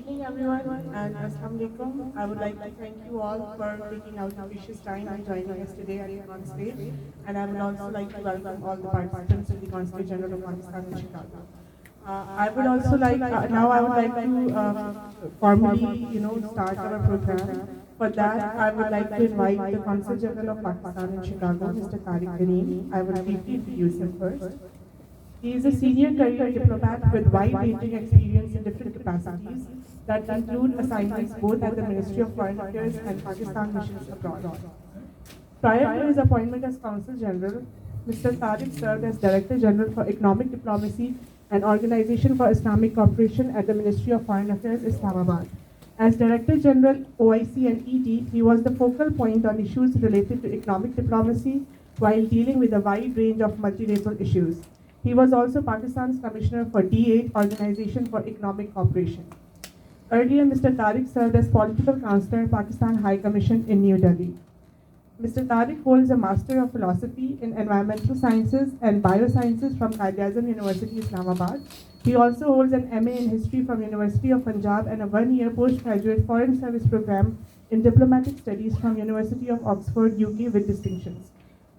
evening, everyone, and Assalamu alaikum. I would like to thank you all for taking out your precious time and joining us today at the Conclave. And I would also like to welcome all the participants in the Consulate General of Pakistan in Chicago. I would also like, now I would like to formally, start our program. For that, I would like to invite the Consul General of Pakistan in Chicago, Mr. Tariq Kareem. I will briefly introduce him first. He is a senior career diplomat with wide-ranging experience in different capacities that include assignments both at the Ministry of Foreign Affairs and Pakistan missions abroad. Prior to his appointment as Consul General, Mr. Tariq served as Director General for Economic Diplomacy and Organization for Islamic Cooperation at the Ministry of Foreign Affairs, Islamabad. As Director General OIC and ED, he was the focal point on issues related to economic diplomacy while dealing with a wide range of multilateral issues. He was also Pakistan's Commissioner for D8, Organization for Economic Cooperation. Earlier, Mr. Tariq served as Political Counselor, Pakistan High Commission in New Delhi. Mr. Tariq holds a Master of Philosophy in Environmental Sciences and Biosciences from Qaid-e-Azam University, Islamabad. He also holds an MA in History from University of Punjab and a one-year postgraduate Foreign Service Program in Diplomatic Studies from University of Oxford, UK with distinctions.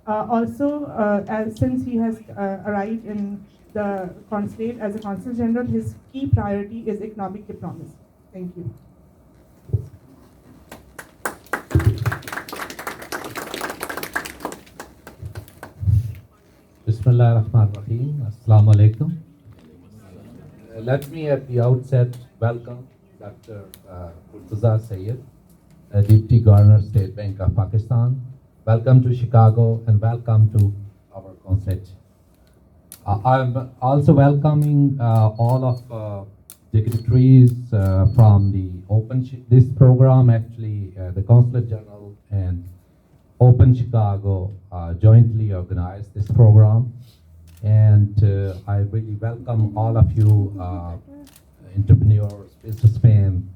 Since he has arrived in the consulate as a Consul General, his key priority is economic diplomacy. Thank you. Bismillah ar-Rahman ar-Rahim. Assalamu alaikum. Let me at the outset welcome Dr. Murtaza Sayed, Deputy Governor, State Bank of Pakistan. Welcome to Chicago and welcome to our consulate. I'm also welcoming all of dignitaries from the this program, actually the Consulate General and Open Chicago jointly organized this program. And I really welcome all of you entrepreneurs, businessmen,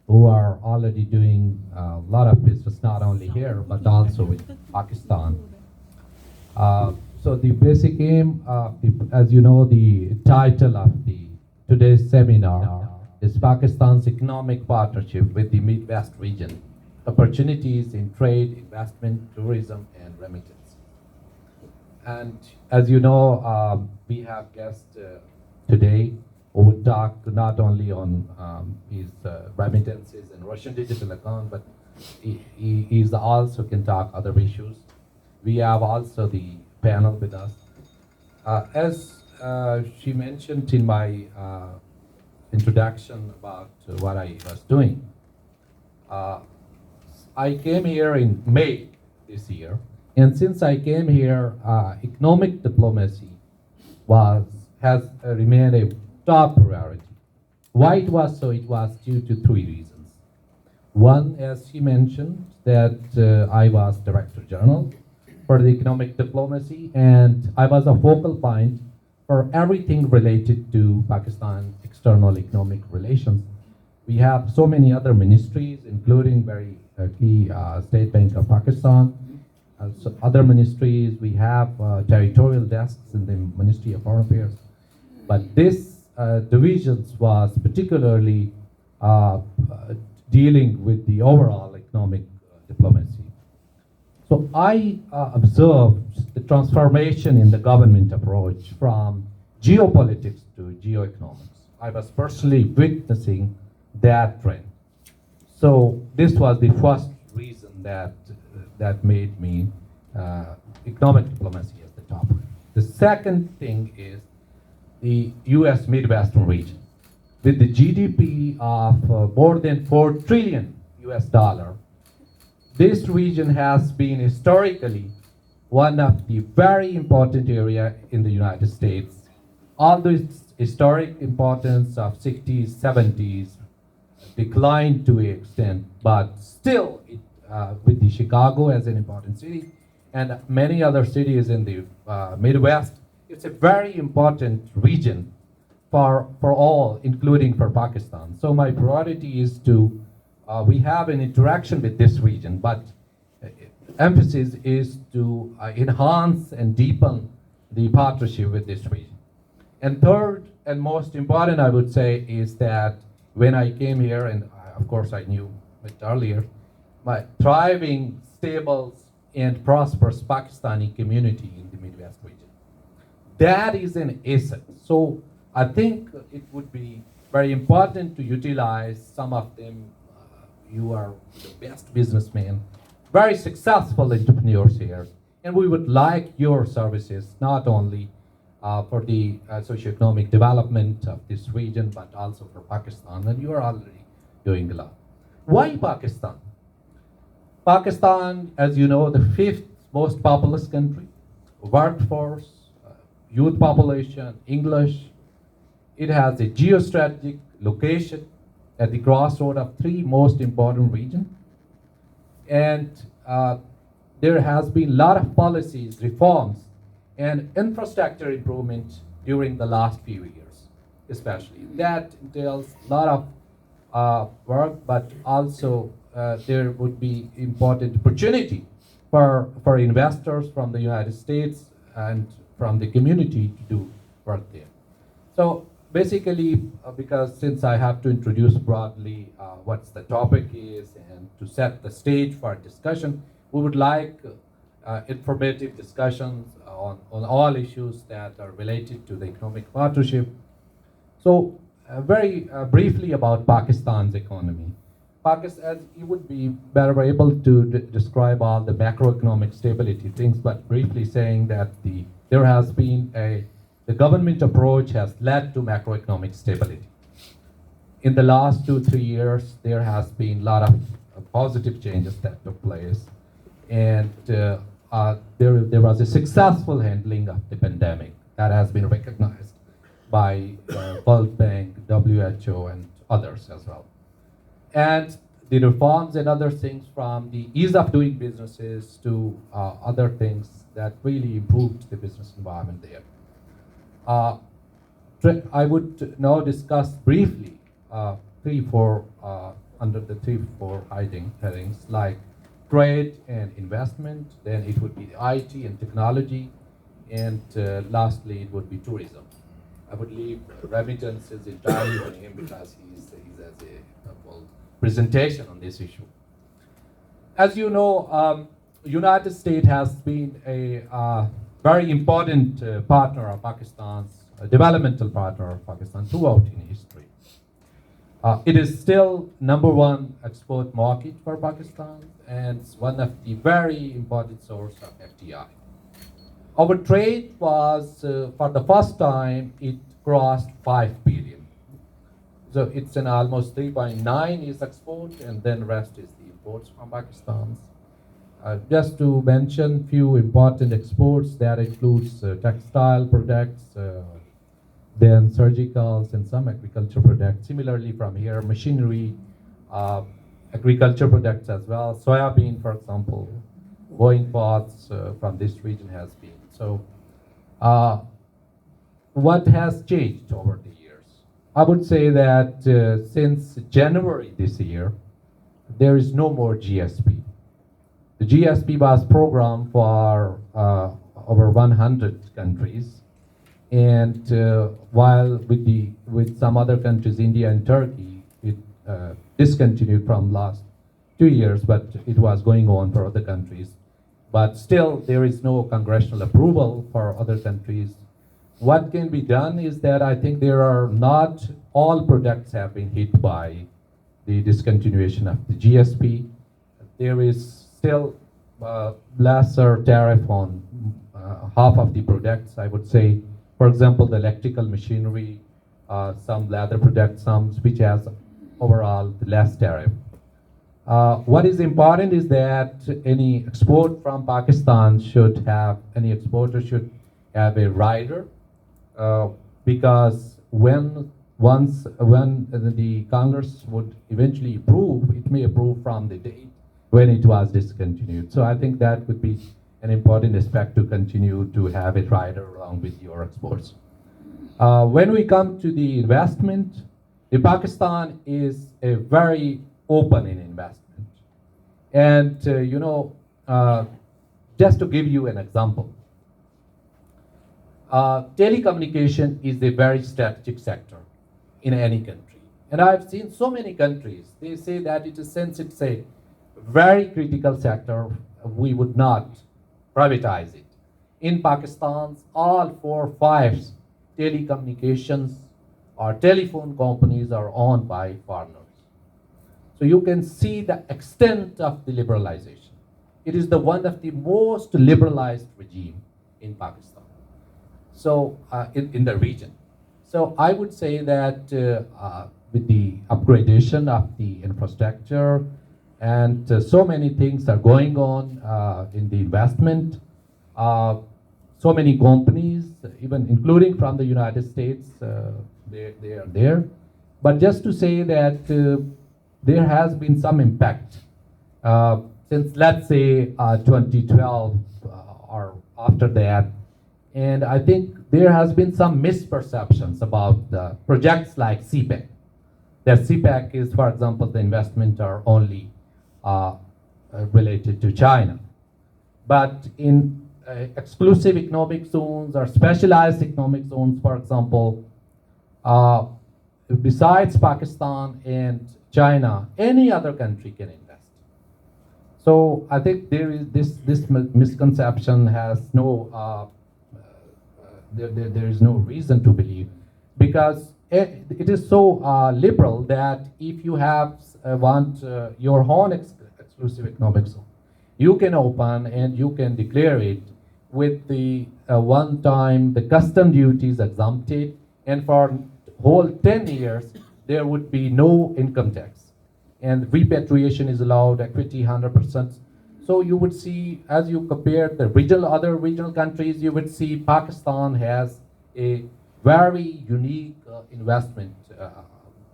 who are already doing a lot of business, not only here, but also in Pakistan. So the basic aim, as you know, the title of today's seminar is Pakistan's Economic Partnership with the Midwest Region, Opportunities in Trade, Investment, Tourism, and Remittance. And as you know, we have guests today who would talk not only on his remittances and Russian digital account, but he also can talk other issues. We have also the panel with us. As she mentioned in my introduction about what I was doing, I came here in May this year, and since I came here, economic diplomacy has remained a top priority. Why it was so? It was due to three reasons. One, as she mentioned, that I was Director General for the economic diplomacy, and I was a focal point for everything related to Pakistan external economic relations. We have so many other ministries, including very key State Bank of Pakistan, also other ministries. We have territorial desks in the Ministry of Foreign Affairs. But this divisions was particularly dealing with the overall economic diplomacy. So I observed the transformation in the government approach from geopolitics to geoeconomics. I was personally witnessing that trend. So this was the first reason that made me economic diplomacy as the top. The second thing is the U.S. Midwestern region. With the GDP of more than $4 trillion US, this region has been historically one of the very important area in the United States. Although its historic importance of 60s, 70s declined to an extent, but still with the Chicago as an important city and many other cities in the Midwest, it's a very important region for all, including for Pakistan. So my priority is to, we have an interaction with this region, but emphasis is to enhance and deepen the partnership with this region. And third and most important, I would say, is that when I came here, and of course I knew it earlier, my thriving, stable, and prosperous Pakistani community in the Midwest region. That is an asset. So I think it would be very important to utilize some of them. You are the best businessmen, very successful entrepreneurs here, and we would like your services not only for the socioeconomic development of this region, but also for Pakistan, and you are already doing a lot. Why Pakistan? Pakistan, as you know, the fifth most populous country, workforce, youth population, English. It has a geostrategic location at the crossroad of three most important regions. And there has been a lot of policies, reforms, and infrastructure improvement during the last few years, especially. That entails a lot of work, but also there would be important opportunity for investors from the United States and from the community to do work there. So basically, because since I have to introduce broadly what the topic is and to set the stage for discussion, we would like informative discussions on all issues that are related to the economic partnership. So very briefly about Pakistan's economy. Pakistan, you would be better able to describe all the macroeconomic stability things, but briefly saying that there has been the government approach has led to macroeconomic stability. In the last 2-3 years, there has been a lot of positive changes that took place, and there was a successful handling of the pandemic that has been recognized by World Bank, WHO, and others as well. And the reforms and other things, from the ease of doing businesses to other things that really improved the business environment there. I would now discuss briefly under the 3-4 headings, like trade and investment, then it would be the IT and technology, and lastly it would be tourism. I would leave remittances entirely to him because he's has a full presentation on this issue. As you know, United States has been a very important partner of Pakistan's, a developmental partner of Pakistan throughout in history. It is still #1 export market for Pakistan, and it's one of the very important source of FDI. Our trade was, for the first time, it crossed 5 billion. So it's an almost 3.9 is export, and then rest is the imports from Pakistan. Just to mention few important exports, that includes textile products, then surgicals and some agriculture products. Similarly from here, machinery, agriculture products as well. Soybean, for example, Boeing parts from this region has been. So what has changed over the years? I would say that since January this year, there is no more GSP. The GSP was programmed for over 100 countries, and while with some other countries, India and Turkey, it discontinued from last 2 years, but it was going on for other countries. But still, there is no congressional approval for other countries. What can be done is that I think there are not all products have been hit by the discontinuation of the GSP. There is still lesser tariff on half of the products, I would say. For example, the electrical machinery, some leather products, some which has overall less tariff. What is important is that any export from Pakistan any exporter should have a rider, because when the Congress would eventually approve, it may approve from the date when it was discontinued. So I think that would be an important aspect to continue to have a rider along with your exports. When we come to the investment, Pakistan is a very open in investment. And just to give you an example, telecommunication is a very strategic sector in any country. And I've seen so many countries, they say that it is, since it's a very critical sector, we would not privatize it. In Pakistan, all 4 or 5 telecommunications or telephone companies are owned by foreigners. So you can see the extent of the liberalization. It is the one of the most liberalized regime in Pakistan. So in the region. So I would say that with the upgradation of the infrastructure and so many things are going on in the investment. So many companies, even including from the United States, they are there. But just to say that there has been some impact since, let's say, 2012 or after that. And I think there has been some misperceptions about the projects like CPEC. That CPEC is, for example, the investment are only related to China. But in exclusive economic zones or specialized economic zones, for example, besides Pakistan and China, any other country can invest. So I think there is this misconception has no, there is no reason to believe, because it is so liberal that if you have want your own exclusive economic zone, you can open and you can declare it with the one time the custom duties exempted, and for whole 10 years there would be no income tax, and repatriation is allowed, equity 100%. So you would see, as you compare the other regional countries, you would see Pakistan has a very unique investment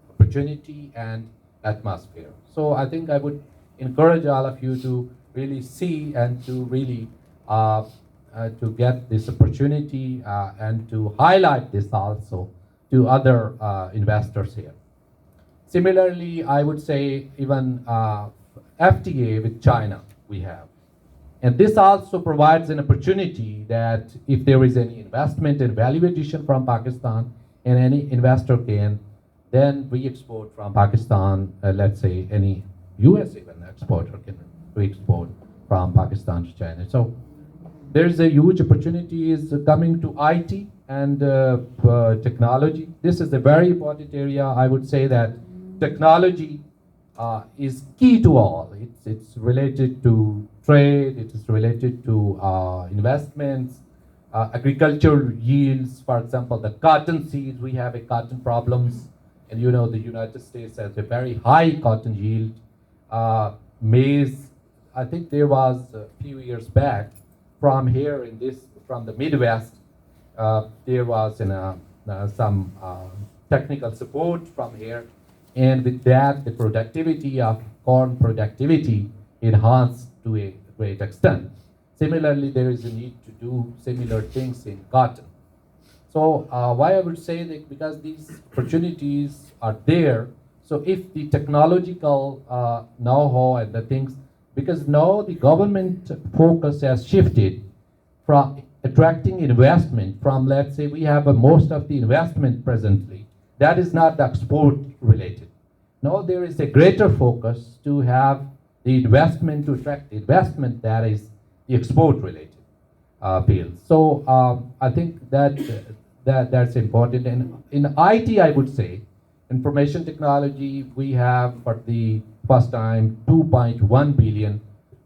opportunity and atmosphere. So I think I would encourage all of you to really see and to really to get this opportunity and to highlight this also to other investors here. Similarly, I would say even FTA with China we have. And this also provides an opportunity that if there is any investment and value addition from Pakistan, and any investor can then re-export from Pakistan, let's say any US even exporter can re-export from Pakistan to China. So there's a huge opportunity is coming to IT and technology. This is a very important area. I would say that technology is key to all. It's related to trade, it is related to investments, agricultural yields. For example, the cotton seeds, we have a cotton problems, and you know the United States has a very high cotton yield. Maize, I think there was a few years back from here in this, from the Midwest, there was some technical support from here, and with that the productivity of corn productivity enhanced to a great extent. Similarly, there is a need to do similar things in cotton. So why I would say that, because these opportunities are there, so if the technological know-how and the things, because now the government focus has shifted from attracting investment from, let's say we have most of the investment presently, that is not the export related. Now there is a greater focus to have the investment, to attract the investment that is the export related field. So I think that's important. And in IT, I would say, information technology, we have for the first time 2.1 billion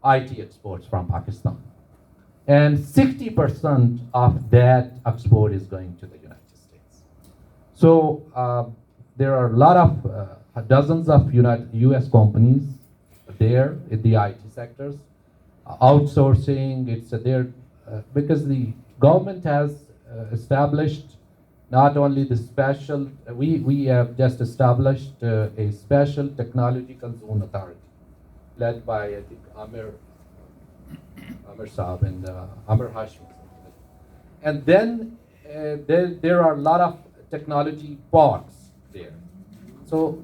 IT exports from Pakistan. And 60% of that export is going to the United States. So there are a lot of dozens of US companies there in the IT sectors. Outsourcing, it's there because the government has established not only the special, we have just established a special technological zone authority led by, I think, Amir Saab and Amir Hashmi. And then there are a lot of technology parks there. So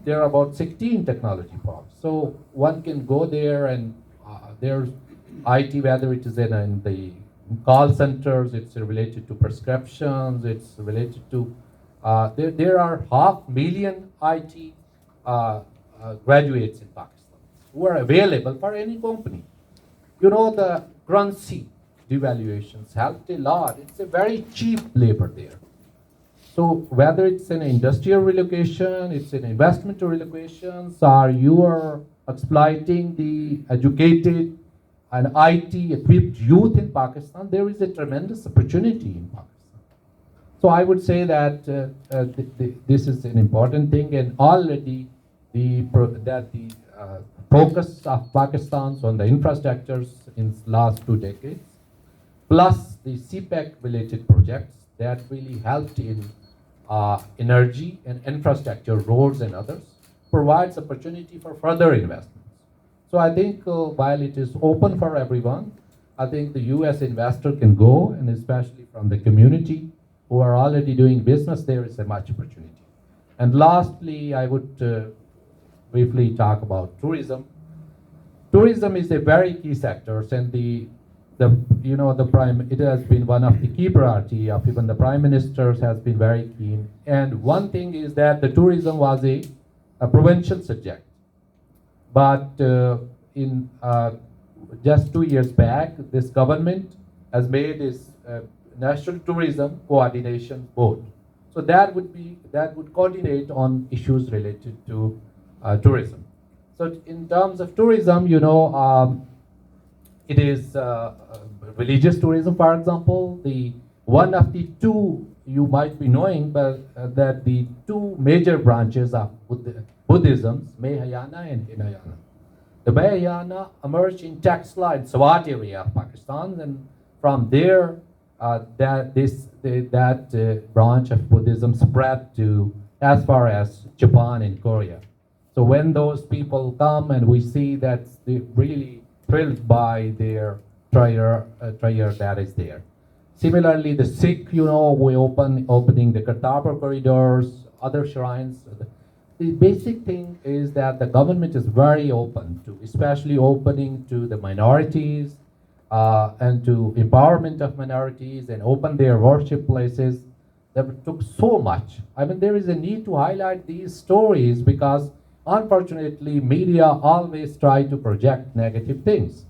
there are about 16 technology parks. So one can go there and there's IT, whether it is in the call centers, it's related to prescriptions, it's related to There are 500,000 IT graduates in Pakistan who are available for any company. You know, the currency devaluations helped a lot. It's a very cheap labor there. So whether it's an industrial relocation, it's an investment relocations, or you are exploiting the educated and IT-equipped youth in Pakistan, there is a tremendous opportunity in Pakistan. So I would say that this is an important thing, and already the focus of Pakistan on the infrastructures in last 2 decades, plus the CPEC-related projects that really helped in energy and infrastructure, roads and others, provides opportunity for further investments. So I think while it is open for everyone, I think the US investor can go, and especially from the community who are already doing business, there is a much opportunity. And lastly, I would briefly talk about tourism. Tourism is a very key sector, and it has been one of the key priority of even the Prime Minister has been very keen. And one thing is that the tourism was a provincial subject. But in just 2 years back, this government has made its National Tourism Coordination Board. So that would coordinate on issues related to tourism. So in terms of tourism, it is religious tourism, for example. One of the two you might be knowing, but that the two major branches of Buddhism, Mahayana and Hinayana. The Mahayana emerged in Taxila and Swat area of Pakistan, and from there, that branch of Buddhism spread to as far as Japan and Korea. So when those people come and we see that they're really thrilled by their prayer that is there. Similarly, the Sikh, we opening the Kartarpur corridors, other shrines. The basic thing is that the government is very open to, especially opening to the minorities and to empowerment of minorities and open their worship places. That took so much. I mean, there is a need to highlight these stories because unfortunately, media always try to project negative things.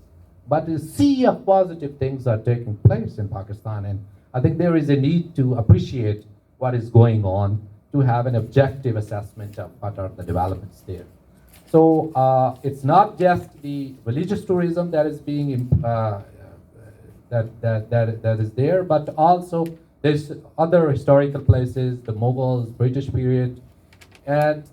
But a sea of positive things are taking place in Pakistan, and I think there is a need to appreciate what is going on, to have an objective assessment of what are the developments there. So it's not just the religious tourism that is being that is there, but also there's other historical places, the Mughals, British period, and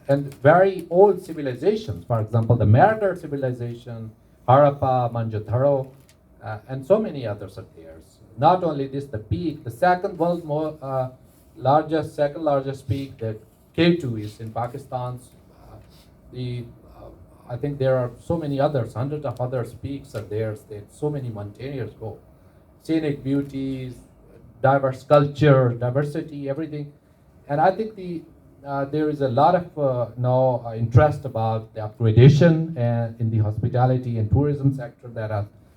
and very old civilizations. For example, the Mehrgarh civilization, Harappa, Mohenjo-daro, and so many others are there. Not only this, the peak, the second largest peak, the K2 is in Pakistan. I think there are so many others, hundreds of other peaks are there. So many mountaineers go. Scenic beauties, diverse culture, diversity, everything. And I think there is a lot of interest about the accreditation and in the hospitality and tourism sector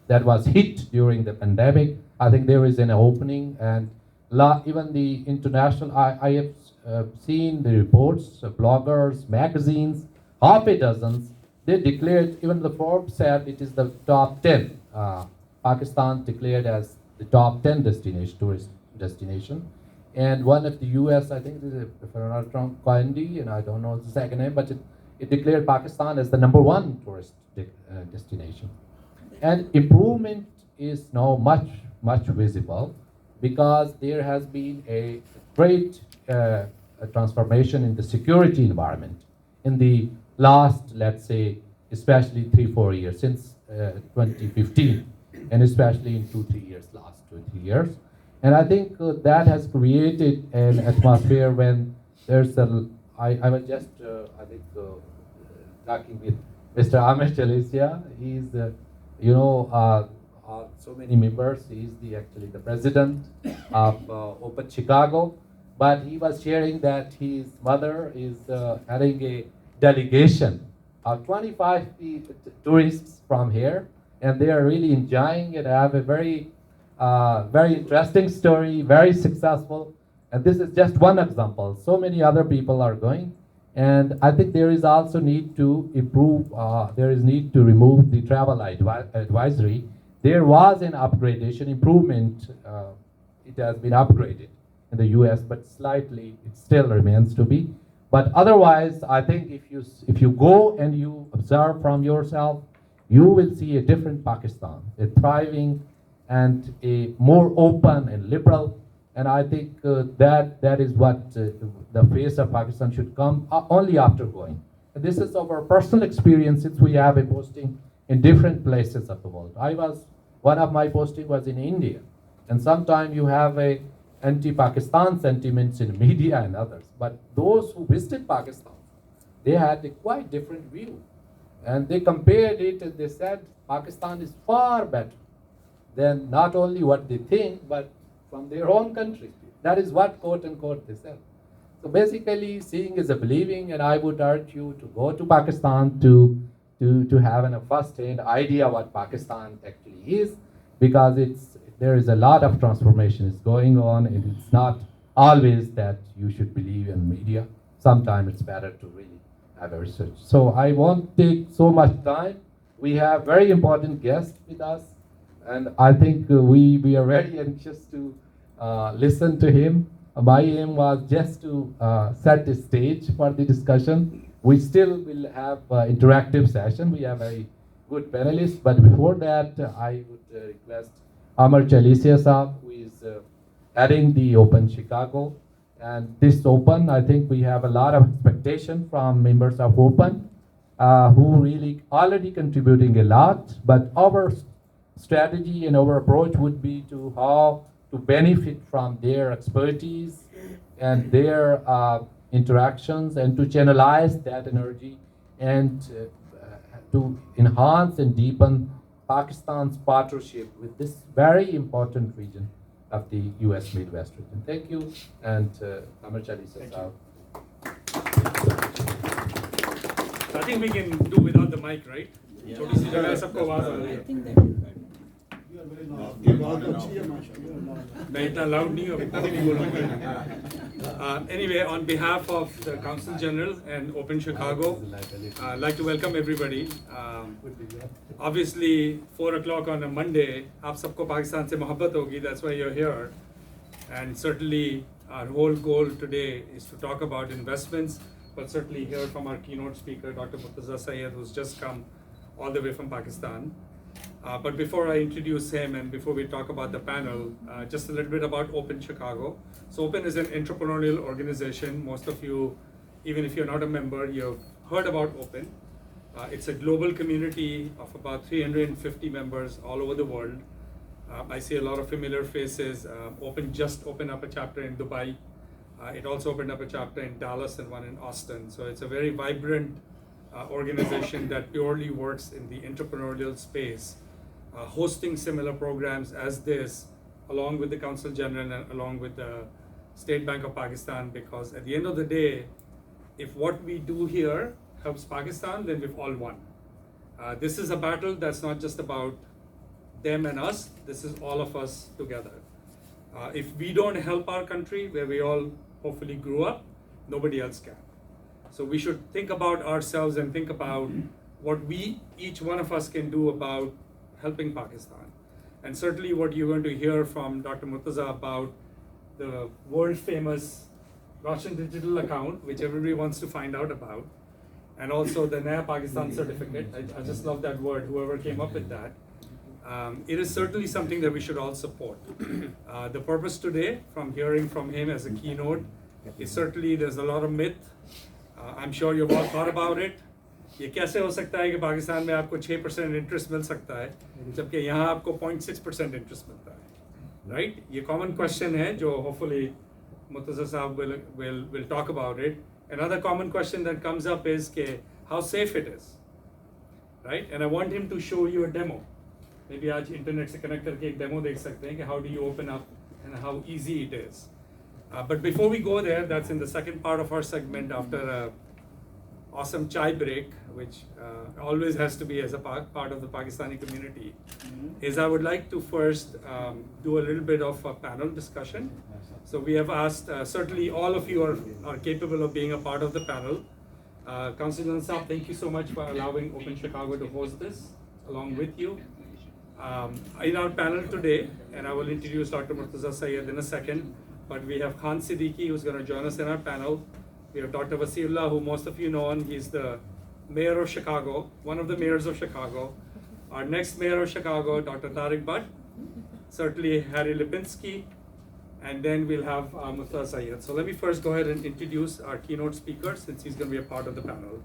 that was hit during the pandemic. I think there is an opening, and even the international. I have seen the reports, bloggers, magazines, half a dozen. They declared, even the Forbes said it is the top 10. Pakistan declared as the top 10 tourist destination. And one of the US, I think, if I'm not wrong, Condi, and I don't know the second name, but it declared Pakistan as the #1 tourist destination. And improvement is now much visible because there has been a great transformation in the security environment in the last, let's say, especially 3-4 years, since 2015, and especially in 2-3 years, last 2-3 years. And I think that has created an atmosphere when there's I was just, talking with Mr. Amish Chalesia. He's, so many members. He's actually the president of Open Chicago. But he was sharing that his mother is having a delegation of 25 tourists from here, and they are really enjoying it. Have a very Very interesting story, very successful. And this is just one example. So many other people are going. And I think there is also need to improve, there is need to remove the travel advisory. There was an upgradation, improvement. It has been upgraded in the US, but slightly it still remains to be. But otherwise, I think if you go and you observe from yourself, you will see a different Pakistan, a thriving and a more open and liberal. And I think that is what the face of Pakistan should come only after going. And this is our personal experience since we have a posting in different places of the world. One of my posting was in India. And sometimes you have a anti-Pakistan sentiments in media and others. But those who visited Pakistan, they had a quite different view. And they compared it and they said Pakistan is far better than not only what they think, but from their own country. That is what, quote unquote, they said. So basically, seeing is a believing, and I would urge you to go to Pakistan to have a first-hand idea what Pakistan actually is, because there is a lot of transformation is going on, and it's not always that you should believe in media. Sometimes it's better to really have a research. So I won't take so much time. We have very important guests with us, and I think we are very anxious to listen to him. My aim was just to set the stage for the discussion. We still will have interactive session. We have very good panelists, but before that, I would request Amar Chalicia Saab, who is heading the Open Chicago. And this Open, I think we have a lot of expectation from members of Open, who really already contributing a lot, but our strategy and our approach would be to how to benefit from their expertise and their interactions, and to channelize that energy and to enhance and deepen Pakistan's partnership with this very important region of the US Midwest region. Thank you, and Amar Chalicia Saab. I think we can do without the mic, right? छोटी सी जगह है, सबको आवाज आ रही है। मैं इतना loud नहीं हूँ, इतना भी नहीं बोलूँगा। Anyway, on behalf of the Council General and Open Chicago, I'd like to welcome everybody. Obviously, 4 o'clock on a Monday, आप सबको पाकिस्तान से मोहब्बत होगी, that's why you're here. And certainly, our whole goal today is to talk about investments, but certainly hear from our keynote speaker, Dr. Murtaza Syed, who's just come all the way from Pakistan. But before I introduce him and before we talk about the panel, just a little bit about Open Chicago. So Open is an entrepreneurial organization. Most of you, even if you're not a member, you've heard about Open. It's a global community of about 350 members all over the world. I see a lot of familiar faces. Open just opened up a chapter in Dubai. It also opened up a chapter in Dallas and one in Austin. So it's a very vibrant organization that purely works in the entrepreneurial space, hosting similar programs as this, along with the Council General and along with the State Bank of Pakistan, because at the end of the day, if what we do here helps Pakistan, then we've all won. This is a battle that's not just about them and us, this is all of us together. If we don't help our country, where we all hopefully grew up, nobody else can. So we should think about ourselves and think about what each one of us can do about helping Pakistan. And certainly what you're going to hear from Dr. Murtaza about the world famous Russian digital account, which everybody wants to find out about, and also the Naya Pakistan certificate. I just love that word, whoever came up with that. It is certainly something that we should all support. The purpose today, from hearing from him as a keynote, is certainly there's a lot of myth. I'm sure you've all thought about it. ये कैसे हो सकता है कि पाकिस्तान में आपको 6% interest मिल सकता है, जबकि यहाँ आपको 0.6% इंटरेस्ट मिलता है, right? ये common question है जो hopefully Murtaza साहब will talk about it. Another common question that comes up is कि how safe it is, right? And I want him to show you a demo. Maybe आज internet से connect करके एक demo देख सकते हैं कि how do you open up and how easy it is. But before we go there, that's in the second part of our segment after awesome chai break, which always has to be as a part of the Pakistani community, is I would like to first do a little bit of a panel discussion. So we have asked, certainly all of you are capable of being a part of the panel. Councillor Saab, thank you so much for allowing Open Chicago to host this along with you. In our panel today, and I will introduce Dr. Murtaza Syed in a second, but we have Khan Siddiqui who's going to join us in our panel. We have Dr. Wasiullah, who most of you know, and he's the mayor of Chicago, one of the mayors of Chicago. Our next mayor of Chicago, Dr. Tariq Butt, certainly Harry Lipinski, and then we'll have Murtaza Syed. So let me first go ahead and introduce our keynote speaker, since he's going to be a part of the panel.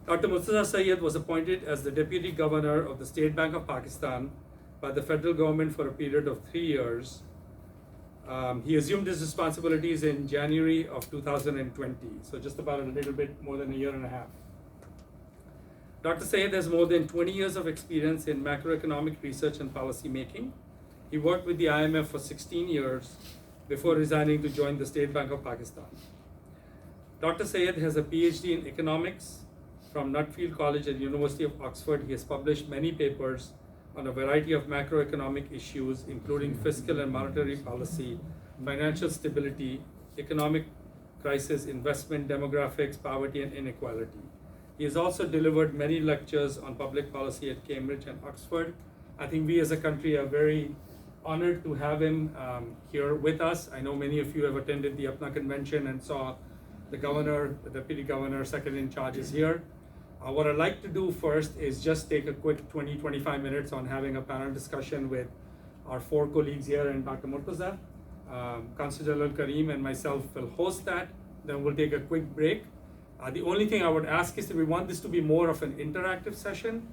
Dr. Murtaza Syed was appointed as the Deputy Governor of the State Bank of Pakistan by the federal government for a period of 3 years. He assumed his responsibilities in January of 2020, so just about a little bit more than a year and a half. Dr. Syed has more than 20 years of experience in macroeconomic research and policy making. He worked with the IMF for 16 years before resigning to join the State Bank of Pakistan. Dr. Syed has a PhD in economics from Nutfield College at the University of Oxford. He has published many papers on a variety of macroeconomic issues, including fiscal and monetary policy, financial stability, economic crisis, investment, demographics, poverty, and inequality. He has also delivered many lectures on public policy at Cambridge and Oxford. I think we as a country are very honored to have him here with us. I know many of you have attended the APNA convention and saw the governor, the deputy governor, second in charge is here. What I'd like to do first is just take a quick 20-25 minutes on having a panel discussion with our 4 colleagues here and Dr. Murtaza. Councillor Jalal Kareem and myself will host that. Then we'll take a quick break. The only thing I would ask is that we want this to be more of an interactive session,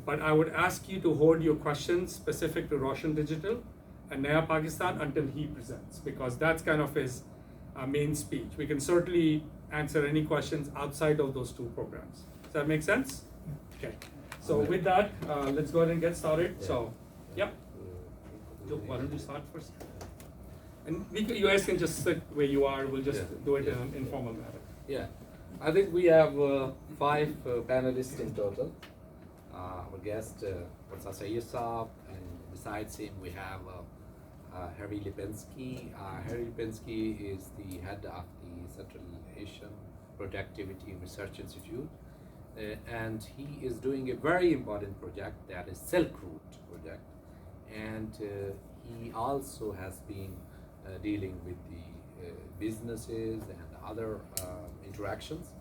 but I would ask you to hold your questions specific to Roshan Digital and Naya Pakistan until he presents, because that's kind of his main speech. We can certainly answer any questions outside of those 2 programs. Does that make sense? Okay. So with that, let's go ahead and get started. So, yep. Why don't you start first? And you guys can just sit where you are. We'll just do it in an informal manner. Yeah, I think we have 5 panelists in total. Our guest, Murtaza Syed Saab, and besides him, we have Harry Lipinski. Harry Lipinski is the head of the Central Asian Productivity Research Institute. And he is doing a very important project, that is Silk Route project, and he also has been dealing with the businesses and other interactions.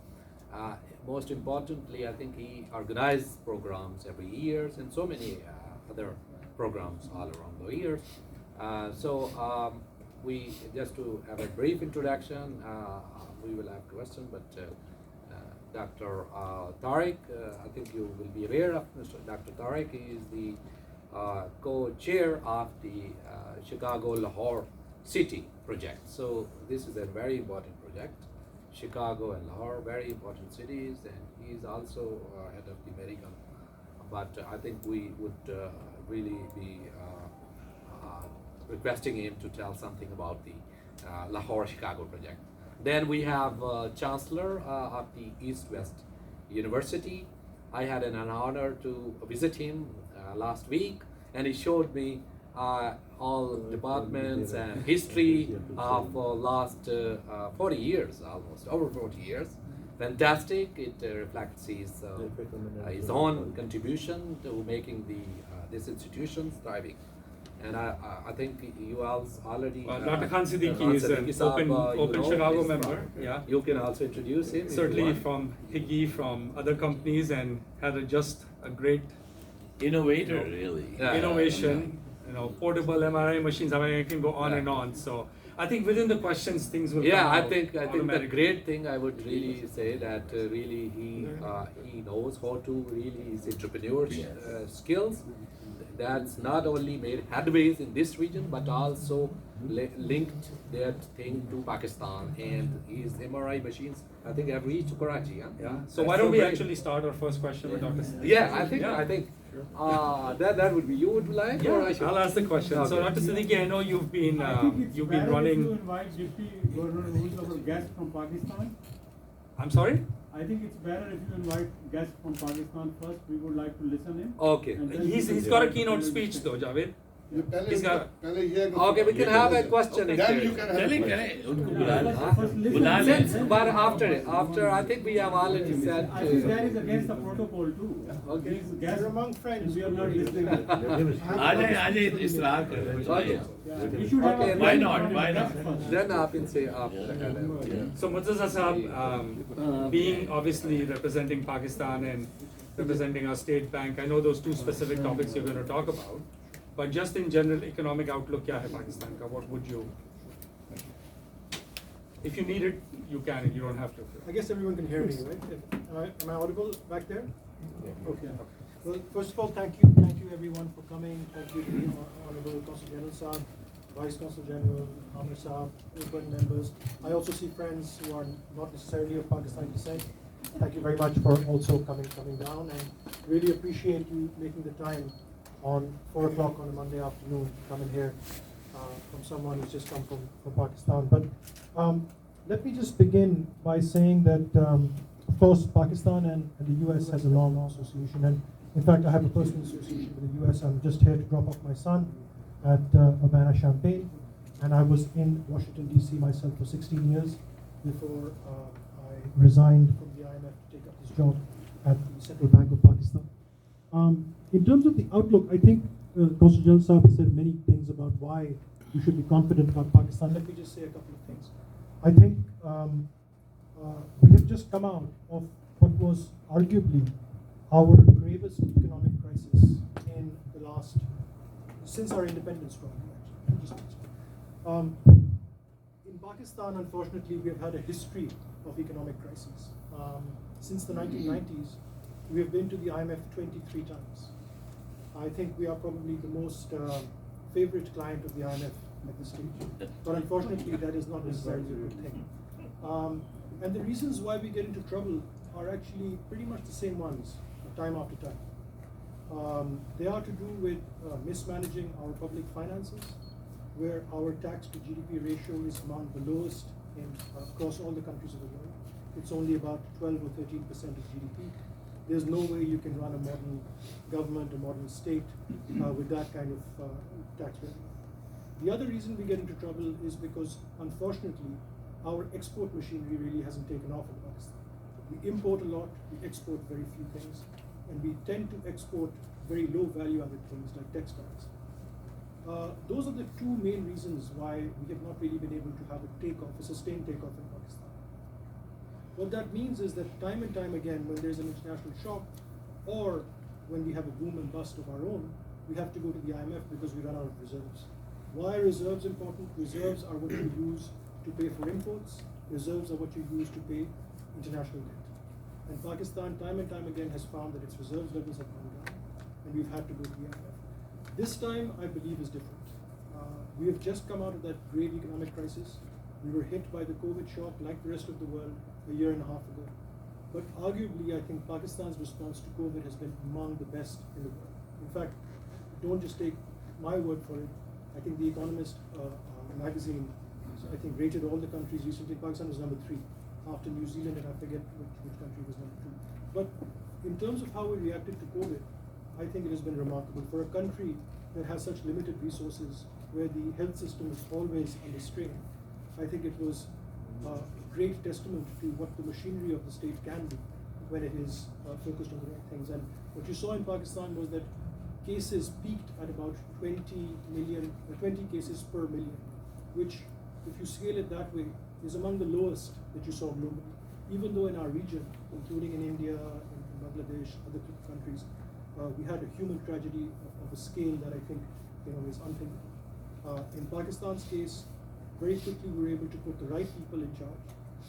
Most importantly, I think he organizes programs every year and so many other programs all around the years. We just to have a brief introduction, we will have questions, but Dr. Tariq, I think you will be aware of Dr. Tariq. He is the co-chair of the Chicago-Lahore City project. So this is a very important project. Chicago and Lahore, very important cities, and he is also head of the medical. But I think we would really be requesting him to tell something about the Lahore-Chicago project. Then we have Chancellor of the East-West University. I had an honor to visit him last week, and he showed me all departments and history of last 40 years, almost over 40 years. Fantastic. It reflects his own contribution to making this institution thriving. And I think you all already. Dr. Khan Siddiqui is an Open Chicago member. Yeah. You can also introduce him. Certainly from Higgy, from other companies, and had just a great innovator, really. Innovation. Portable MRI machines. I mean, I can go on and on. So I think within the questions, things will. Yeah, I think the great thing I would really say that really he knows how to really his entrepreneurship skills. That's not only made headways in this region, but also linked that thing to Pakistan, and his MRI machines, I think, have reached Karachi. Yeah. So why don't we actually start our first question with Dr. Siddiqui? Yeah, I think that would be. You would like? Yeah, or I should? I'll ask the question. Okay. So Dr. Siddiqui, I know you've been running. To invite Deputy Governor, who is our guest from Pakistan. I'm sorry. I think it's better if you invite guests from Pakistan first. We would like to listen in. Okay. And then He's we can got a take keynote the speech though, Javed. You tell He's him, got- tell him here. Okay, we can have a question. if Then there you is. can have. Chale, a chale, question. unko Yeah, बुला first- ले. first listen बुला and ले. Since, but after I think we have already said. I think that is against the protocol too. Okay. These guests among friends, we are not listening. आ जाए इसरार कर रहे हैं. Yeah, we should have Okay, a why not? Why not? first. Then आप इनसे आप So Murtaza Saab, being obviously representing Pakistan and representing our state bank, I know those two specific topics you're going to talk about, but just in general economic outlook क्या है पाकिस्तान का? What would you? If you need it, you can. You don't have to. I guess everyone can hear me, right? Am I audible back there? Okay. Well, first of all, thank you everyone for coming. Thank you to the Honorable Consul General Saab, Vice Consul General, Amir Saab, open members. I also see friends who are not necessarily of Pakistani descent. Thank you very much for also coming down, and really appreciate you making the time on 4 o'clock on a Monday afternoon to come in here from someone who's just come from Pakistan. But let me just begin by saying that, of course, Pakistan and the US has a long association, and in fact, I have a personal association with the US. I'm just here to drop off my son at Urbana Champaign, and I was in Washington, D.C. myself for 16 years before I resigned from the IMF to take up this job at the Central Bank of Pakistan. In terms of the outlook, I think Consul General Saab has said many things about why you should be confident about Pakistan. Let me just say a couple of things. I think we have just come out of what was arguably our gravest economic crisis in the last, since our independence probably, actually. In Pakistan, unfortunately, we have had a history of economic crises. Since the 1990s, we have been to the IMF 23 times. I think we are probably the most favorite client of the IMF at this stage. But unfortunately, that is not necessarily a good thing. And the reasons why we get into trouble are actually pretty much the same ones, time after time. They are to do with mismanaging our public finances, where our tax to GDP ratio is among the lowest across all the countries of the world. It's only about 12 or 13% of GDP. There's no way you can run a modern government, a modern state with that kind of tax revenue. The other reason we get into trouble is because, unfortunately, our export machinery really hasn't taken off in Pakistan. We import a lot, we export very few things, and we tend to export very low value added things like textiles. Those are the two main reasons why we have not really been able to have a sustained takeoff in Pakistan. What that means is that time and time again, when there's an international shock, or when we have a boom and bust of our own, we have to go to the IMF because we run out of reserves. Why are reserves important? Reserves are what you use to pay for imports. Reserves are what you use to pay international debt. And Pakistan, time and time again, has found that its reserves levels have gone down, and we've had to go to the IMF. This time, I believe, is different. We have just come out of that grave economic crisis. We were hit by the COVID shock like the rest of the world a year and a half ago. But arguably, I think Pakistan's response to COVID has been among the best in the world. In fact, don't just take my word for it. I think The Economist magazine, I think, rated all the countries recently. Pakistan was number 3 after New Zealand, and I forget which country was number 2. But in terms of how we reacted to COVID, I think it has been remarkable. For a country that has such limited resources, where the health system is always under strain, I think it was a great testament to what the machinery of the state can do when it is focused on the right things. And what you saw in Pakistan was that cases peaked at about 20 cases per million, which, if you scale it that way, is among the lowest that you saw globally. Even though in our region, including in India, in Bangladesh, other countries, we had a human tragedy of a scale that I think is unthinkable. In Pakistan's case, very quickly we were able to put the right people in charge.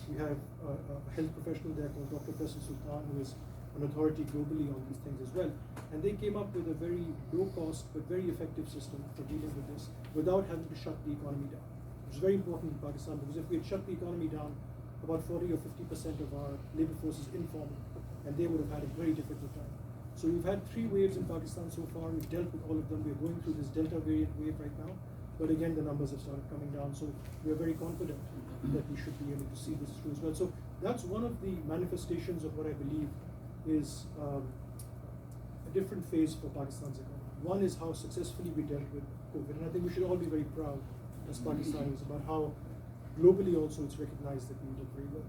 We have a health professional there called Dr. Faisal Sultan, who is an authority globally on these things as well. And they came up with a very low-cost but very effective system for dealing with this without having to shut the economy down. Which is very important in Pakistan, because if we had shut the economy down, about 40 or 50% of our labor force is informal, and they would have had a very difficult time. So we've had 3 waves in Pakistan so far. We've dealt with all of them. We're going through this Delta variant wave right now. But again, the numbers have started coming down. So we're very confident that we should be able to see this through as well. So that's one of the manifestations of what I believe is a different phase for Pakistan's economy. One is how successfully we dealt with COVID, and I think we should all be very proud as Pakistanis about how globally also it's recognized that we did very well.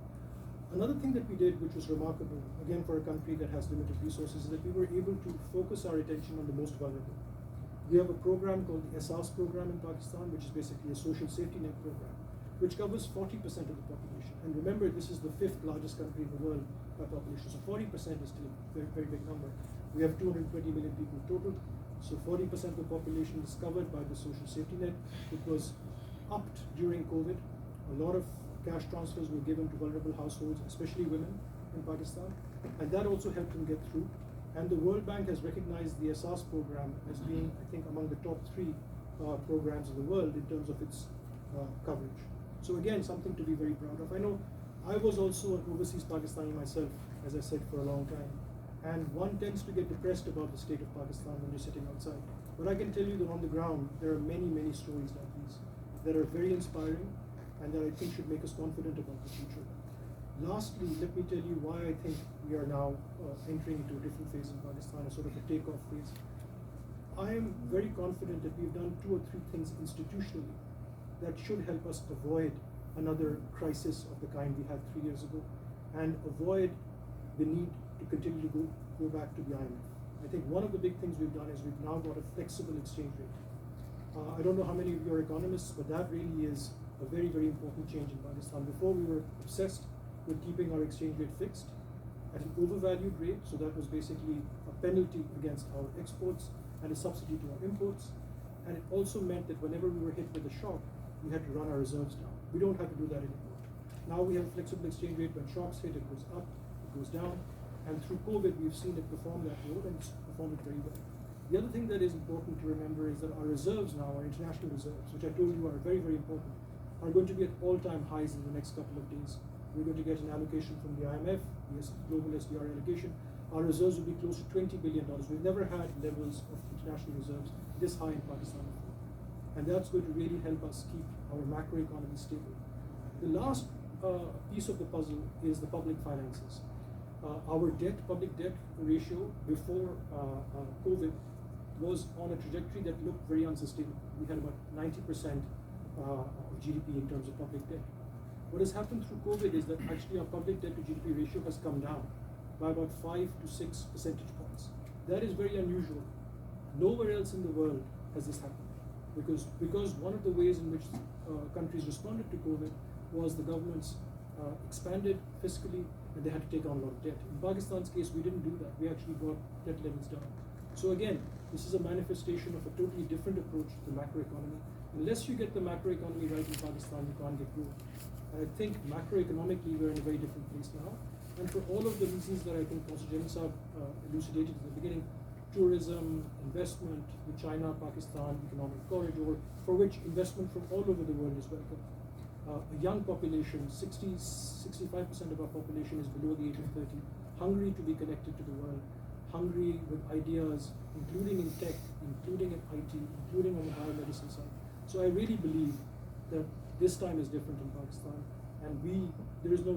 Another thing that we did, which was remarkable, again for a country that has limited resources, is that we were able to focus our attention on the most vulnerable. We have a program called the Srs Program in Pakistan, which is basically a social safety net program, which covers 40% of the population. And remember, this is the 5th largest country in the world by population, so 40% is still a very, very big number. We have 220 million people total, so 40% of the population is covered by the social safety net. It was upped during COVID. A lot of cash transfers were given to vulnerable households, especially women in Pakistan, and that also helped them get through. And the World Bank has recognized the Srs Program as being, I think, among the top 3 programs in the world in terms of its coverage. So again, something to be very proud of. I know I was also an overseas Pakistani myself, as I said, for a long time. And one tends to get depressed about the state of Pakistan when you're sitting outside. But I can tell you that on the ground, there are many, many stories like these that are very inspiring and that I think should make us confident about the future. Lastly, let me tell you why I think we are now entering into a different phase in Pakistan, a sort of a takeoff phase. I am very confident that we've done 2 or 3 things institutionally that should help us avoid another crisis of the kind we had 3 years ago and avoid the need to continue to go back to the IMF. I think one of the big things we've done is we've now got a flexible exchange rate. I don't know how many of you are economists, but that really is a very, very important change in Pakistan. Before, we were obsessed with keeping our exchange rate fixed at an overvalued rate, so that was basically a penalty against our exports and a subsidy to our imports. And it also meant that whenever we were hit with a shock, we had to run our reserves down. We don't have to do that anymore. Now we have a flexible exchange rate. When shocks hit, it goes up, it goes down. And through COVID, we've seen it perform that role, and it's performed it very well. The other thing that is important to remember is that our reserves now, our international reserves, which I told you are very, very important, are going to be at all-time highs in the next couple of days. We're going to get an allocation from the IMF, the global SDR allocation. Our reserves will be close to $20 billion. We've never had levels of international reserves this high in Pakistan before. And that's going to really help us keep our macroeconomy stable. The last piece of the puzzle is the public finances. Our public debt ratio before COVID was on a trajectory that looked very unsustainable. We had about 90% of GDP in terms of public debt. What has happened through COVID is that actually our public debt to GDP ratio has come down by about 5 to 6 percentage points. That is very unusual. Nowhere else in the world has this happened. Because one of the ways in which countries responded to COVID was the governments expanded fiscally and they had to take on a lot of debt. In Pakistan's case, we didn't do that. We actually brought debt levels down. So again, this is a manifestation of a totally different approach to the macroeconomy. Unless you get the macroeconomy right in Pakistan, you can't get growth. And I think macroeconomically, we're in a very different place now. And for all of the reasons that I think Chancellor elucidated at the beginning, tourism, investment, the China-Pakistan economic corridor, for which investment from all over the world is welcome. A young population, 65% of our population is below the age of 30, hungry to be connected to the world, hungry with ideas, including in tech, including in IT, including on the biomedicine side. So I really believe that this time is different in Pakistan, and there is no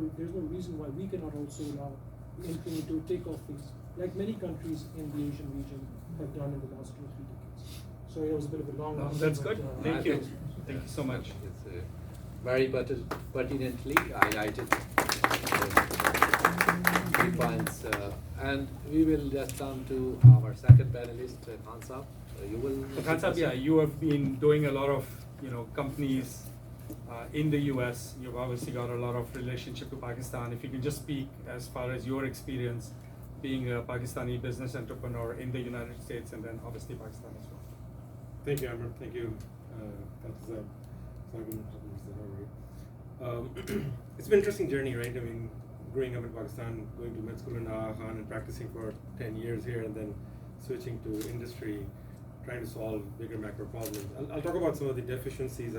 reason why we cannot also now be entering into a takeoff phase, like many countries in the Asian region have done in the last 2 or 3 decades. Sorry, that was a bit of a long answer. That's good. but, Thank you. Thank you so much. It's very pertinently highlighted the points, and we will just come to our second panelist, Khan Saab. You will. Khan Saab, yeah, you have been doing a lot of companies in the US. You've obviously got a lot of relationship to Pakistan. If you can just speak as far as your experience being a Pakistani business entrepreneur in the United States and then obviously Pakistan as well. Thank you, Amr. Thank you, Dr. It's been an interesting journey, right? I mean, growing up in Pakistan, going to med school in Khan and practicing for 10 years here and then switching to industry, trying to solve bigger macro problems. I'll talk about some of the deficiencies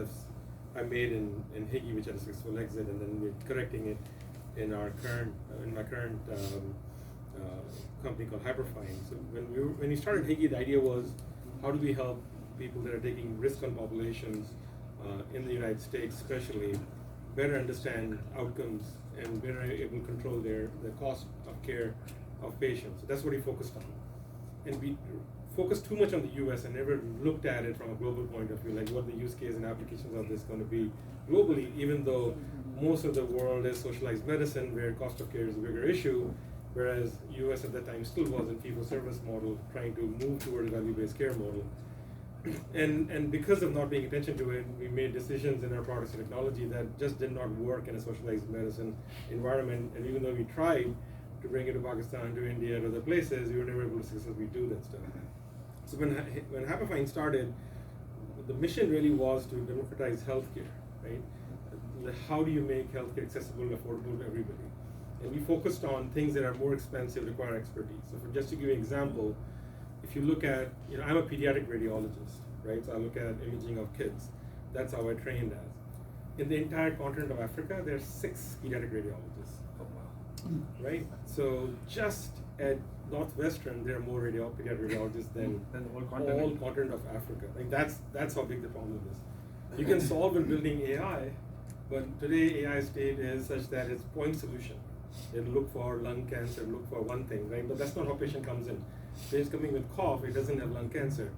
I made in Higgy, which had a successful exit, and then we're correcting it in my current company called Hyperfine. So when we started Higgy, the idea was, how do we help people that are taking risk on populations in the United States, especially better understand outcomes and better able to control the cost of care of patients. So that's what he focused on. And we focused too much on the US and never looked at it from a global point of view, like what the use case and applications of this going to be globally, even though most of the world is socialized medicine where cost of care is a bigger issue, whereas US at that time still was in fee-for-service model, trying to move toward a value-based care model. And because of not paying attention to it, we made decisions in our products and technology that just did not work in a socialized medicine environment. And even though we tried to bring it to Pakistan, to India, to other places, we were never able to successfully do that stuff. So when Happifying started, the mission really was to democratize healthcare, right? How do you make healthcare accessible and affordable to everybody? And we focused on things that are more expensive, require expertise. So just to give you an example, if you look at, I'm a pediatric radiologist, right? So I look at imaging of kids. That's how I trained as. In the entire continent of Africa, there are 6 pediatric radiologists. Oh, wow. Right? So just at Northwestern, there are more pediatric radiologists than the whole continent of Africa. Like that's how big the problem is. You can solve in building AI, but today AI state is such that it's point solution. It'll look for lung cancer, look for one thing, right? But that's not how patient comes in. Patient's coming with cough, it doesn't have lung cancer.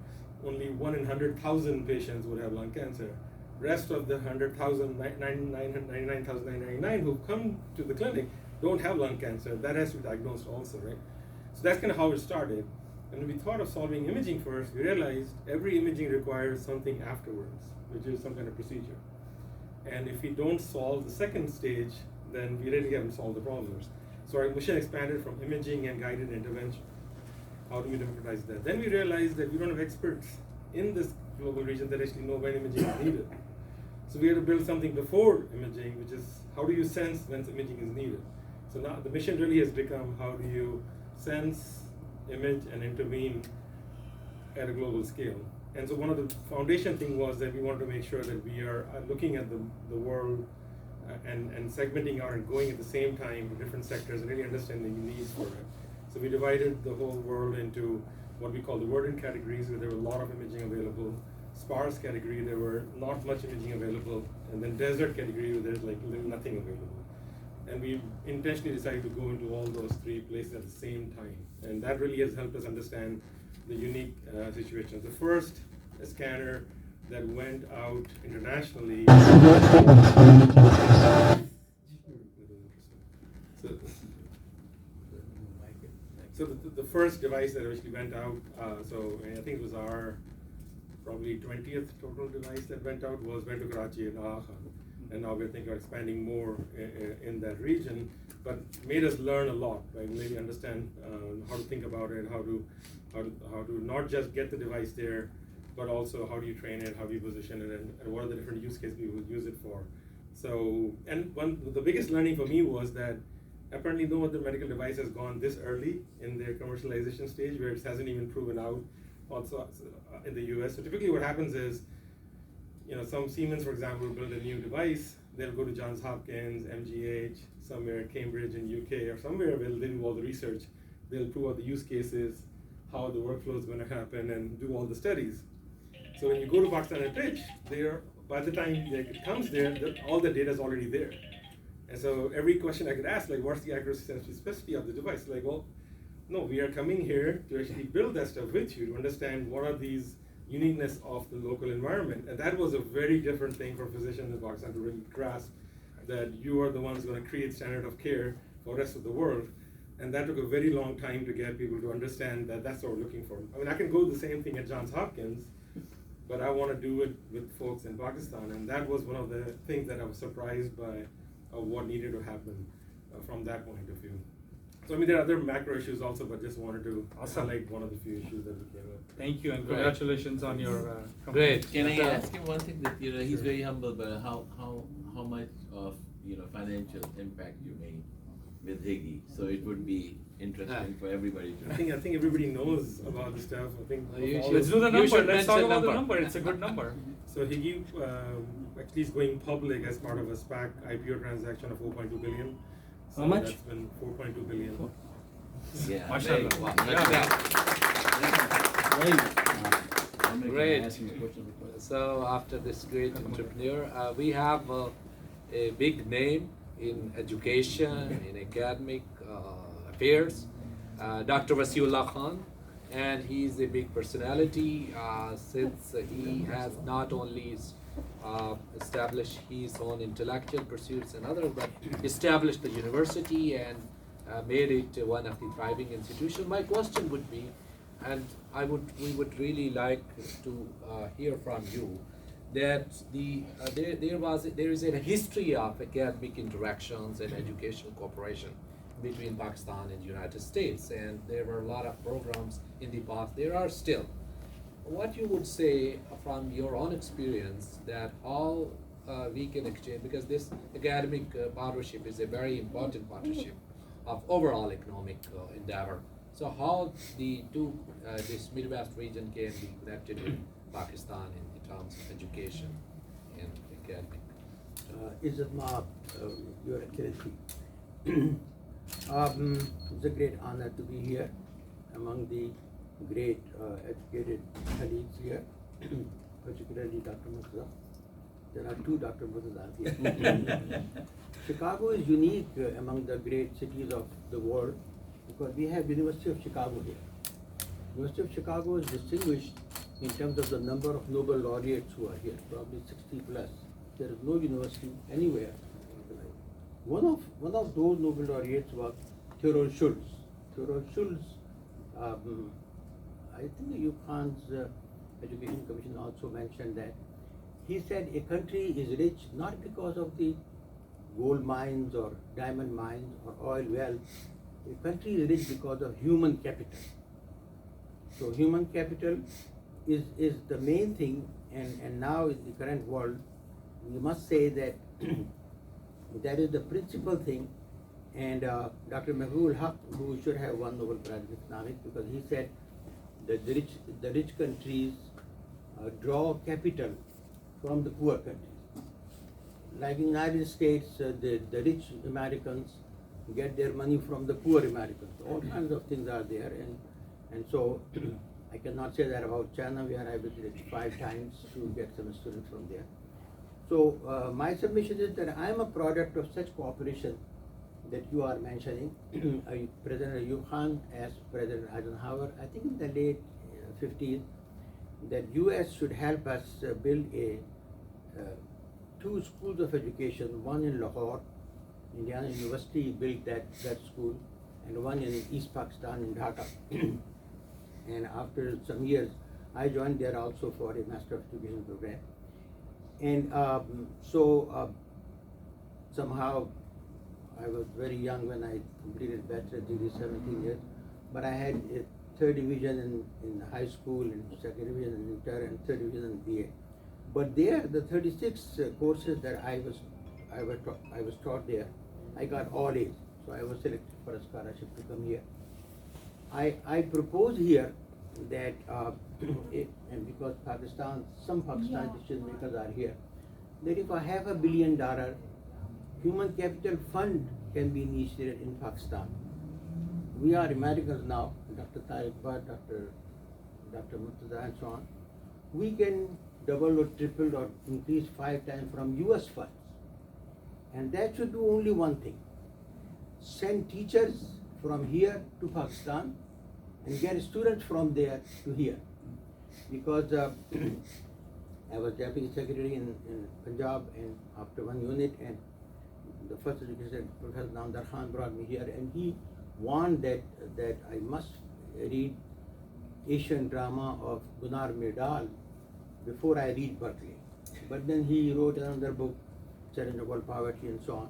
Only 1 in 100,000 patients would have lung cancer. Rest of the 100,000, 99,999 who come to the clinic don't have lung cancer. That has to be diagnosed also, right? So that's kind of how it started. And when we thought of solving imaging first, we realized every imaging requires something afterwards, which is some kind of procedure. And if we don't solve the second stage, then we really haven't solved the problems. So our mission expanded from imaging and guided intervention. How do we democratize that? Then we realized that we don't have experts in this global region that actually know when imaging is needed. So we had to build something before imaging, which is how do you sense when imaging is needed? So now the mission really has become how do you sense, image, and intervene at a global scale. And so one of the foundation thing was that we wanted to make sure that we are looking at the world and segmenting out and going at the same time to different sectors and really understanding the needs for it. So we divided the whole world into what we call the verdant categories, where there were a lot of imaging available, sparse category, there were not much imaging available, and then desert category, where there's like nothing available. And we intentionally decided to go into all those 3 places at the same time. And that really has helped us understand the unique situations. The first scanner that went out internationally. So the first device that actually went out, so I think it was our probably 20th total device that went out went to Karachi and Aachen. And now we're thinking of expanding more in that region, but made us learn a lot, right? Maybe understand how to think about it, how to not just get the device there, but also how do you train it, how do you position it, and what are the different use cases we would use it for. So, and the biggest learning for me was that apparently no other medical device has gone this early in their commercialization stage, where it hasn't even proven out also in the US. So typically what happens is, some Siemens, for example, will build a new device, they'll go to Johns Hopkins, MGH, somewhere Cambridge in UK or somewhere where they'll do all the research. They'll prove out the use cases, how the workflow is going to happen, and do all the studies. So when you go to Pakistan and pitch, by the time it comes there, all the data is already there. And so every question I could ask, like, what's the accuracy, sensitivity, specificity of the device? Like, well, no, we are coming here to actually build that stuff with you to understand what are these uniqueness of the local environment. And that was a very different thing for physicians in Pakistan to really grasp, that you are the ones going to create standard of care for the rest of the world. And that took a very long time to get people to understand that that's what we're looking for. I mean, I can go the same thing at Johns Hopkins, but I want to do it with folks in Pakistan. And that was one of the things that I was surprised by what needed to happen from that point of view. So I mean, there are other macro issues also, but just wanted to highlight one of the few issues that we came up. Thank you, and congratulations on your company. Great. Can I ask him one thing that, he's very humble, but how much of, financial impact you made with Higgy? So it would be interesting for everybody to know. I think everybody knows about this stuff. I think Let's do the number. Let's talk about the number. It's a good number. So Higgy actually is going public as part of a SPAC IPO transaction of 4.2 billion. So How much? That's been 4.2 billion. Yeah. Mashallah. Wow. Great. So after this great entrepreneur, we have a big name in education, in academic affairs, Dr. Wasiullah Khan, and he's a big personality since he has not only established his own intellectual pursuits and others, but established the university and made it one of the thriving institutions. My question would be, and we would really like to hear from you, that there is a history of academic interactions and educational cooperation between Pakistan and the United States, and there were a lot of programs in the past. There are still. What you would say from your own experience that how we can exchange, because this academic partnership is a very important partnership of overall economic endeavor. So how the two, this Midwest region can be connected with Pakistan in terms of education and academic. Izzat Maab, Your Excellency. It's a great honor to be here among the great educated colleagues here, particularly Dr. Murtaza. There are two Dr. Murtazas here. Chicago is unique among the great cities of the world because we have University of Chicago here. University of Chicago is distinguished in terms of the number of Nobel laureates who are here, probably 60 plus. There is no university anywhere. One of those Nobel laureates was Theodore Schultz. Theodore Schultz, I think the UConn's Education Commission also mentioned that. He said a country is rich not because of the gold mines or diamond mines or oil wells. A country is rich because of human capital. So human capital is the main thing, and now in the current world, we must say that that is the principal thing. And Dr. Mahbubul Haq, who should have won Nobel Prize in Economics, because he said that the rich countries draw capital from the poor countries. Like in the United States, the rich Americans get their money from the poor Americans. All kinds of things are there, and so I cannot say that about China. We are able to 5 times to get some students from there. So my submission is that I am a product of such cooperation that you are mentioning. President Ayub Khan asked President Eisenhower, I think in the late 50s, that US should help us build 2 schools of education, one in Lahore, Indiana University built that school, and one in East Pakistan in Dhaka. And after some years, I joined there also for a Master of Education program. And somehow I was very young when I completed bachelor's degree, 17 years, but I had a 3rd division in high school, and 2nd division in inter, and 3rd division in BA. But there, the 36 courses that I was taught there, I got all A's. So I was selected for a scholarship to come here. I propose here that, and because some Pakistan decision makers are here, that if I have $1 billion human capital fund can be initiated in Pakistan. We are Americans now, Dr. Tariq Bhatt, Dr. Murtaza and so on. We can double or triple or increase 5 times from US funds. And that should do only one thing. Send teachers from here to Pakistan and get students from there to here. Because I was deputy secretary in Punjab, and after 1 unit, and the first education Professor Namdar Khan brought me here, and he warned that I must read Asian drama of Gunnar Myrdal before I read Berkeley. But then he wrote another book, Challenge of World Poverty and so on.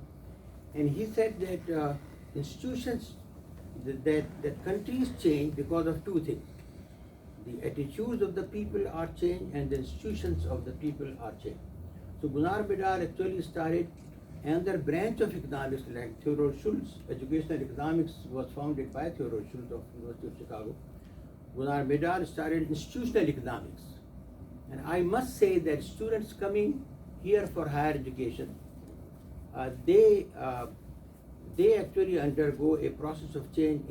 And he said that institutions, that countries change because of 2 things. The attitudes of the people are changed and the institutions of the people are changed. So Gunnar Myrdal actually started another branch of economics, like Theodore Schultz. Educational economics was founded by Theodore Schultz of University of Chicago. Gunnar Myrdal started institutional economics. And I must say that students coming here for higher education, they actually undergo a process of change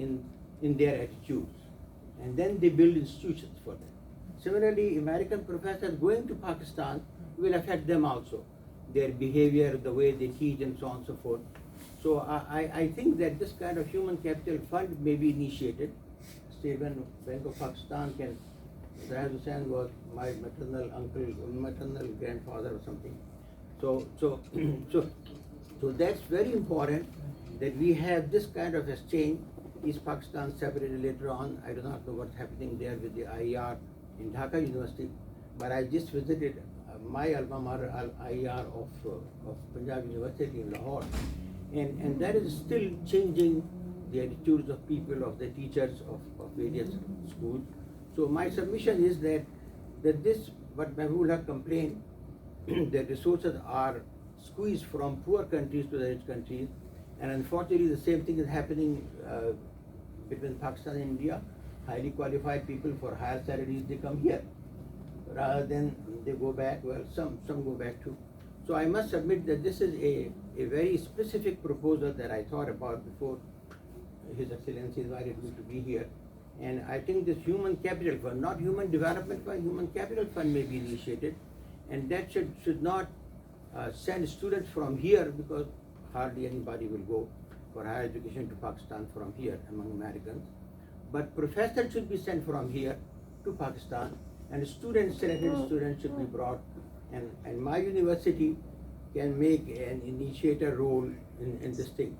in their attitudes, and then they build institutions for them. Similarly, American professors going to Pakistan will affect them also. their behavior, the way they teach, and so on and so forth. So I think that this kind of human capital fund may be initiated. State Bank of Pakistan can. Zahid Hussain was my maternal uncle, maternal grandfather or something. So that's very important that we have this kind of exchange. Is Pakistan separated later on? I do not know what's happening there with the IER in Dhaka University, but I just visited my alma mater, IER of Punjab University in Lahore, and that is still changing the attitudes of people, of the teachers of various schools. So my submission is that this, what Mahbubullah complained, that resources are squeezed from poor countries to the rich countries, and unfortunately the same thing is happening between Pakistan and India. Highly qualified people for higher salaries, they come here rather than they go back. Well, some go back too. So I must admit that this is a very specific proposal that I thought about before His Excellency invited me to be here. And I think this human capital fund, not human development fund, human capital fund may be initiated, and that should not send students from here, because hardly anybody will go for higher education to Pakistan from here among Americans. But professors should be sent from here to Pakistan, and students, selected students should be brought, and my university can make an initiator role in this thing.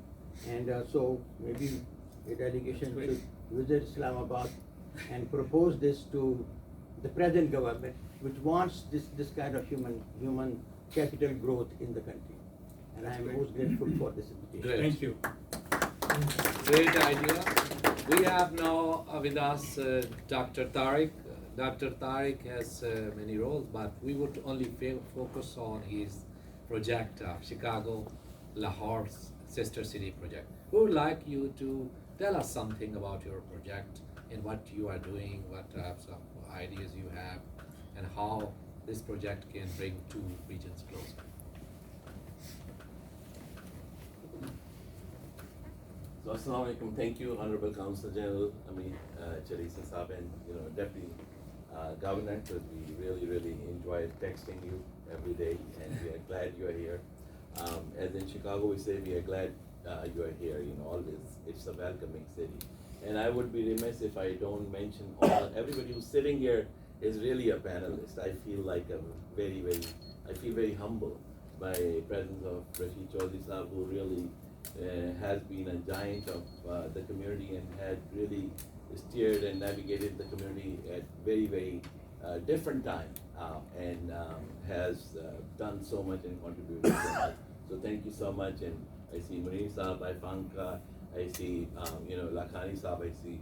And so maybe a delegation should visit Islamabad and propose this to the present government, which wants this kind of human capital growth in the country. And I am most grateful for this invitation. Thank you. Great idea. We have now with us Dr. Tariq. Dr. Tariq has many roles, but we would only focus on his project, Chicago, Lahore's Sister City project. We would like you to tell us something about your project and what you are doing, what types of ideas you have, and how this project can bring two regions closer. So Assalamu alaikum. Thank you, Honorable Council General, Charissa Saab, and Deputy Governor, because we really enjoy texting you every day, and we are glad you are here. As in Chicago, we say we are glad you are here. Always it's a welcoming city, and I would be remiss if I don't mention everybody who's sitting here is really a panelist. I feel like I feel very humble by presence of Rashid Chaudhry Saab, who really has been a giant of the community and had really steered and navigated the community at very different time, and has done so much and contributed so much. So thank you so much. And I see Munir Saab, Ifanka, I see Lakhani Saab, I see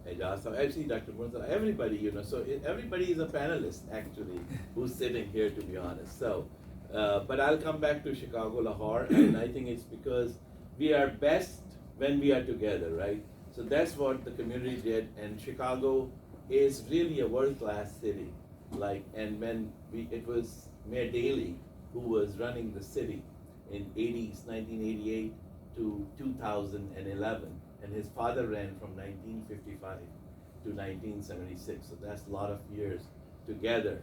Ejaz Saab, I see Dr. Munza, everybody, so everybody is a panelist actually who's sitting here, to be honest. So but I'll come back to Chicago, Lahore, and I think it's because we are best when we are together, right? So that's what the community did, and Chicago is really a world-class city. And when it was Mayor Daley who was running the city in 1988 to 2011, and his father ran from 1955 to 1976. So that's a lot of years together.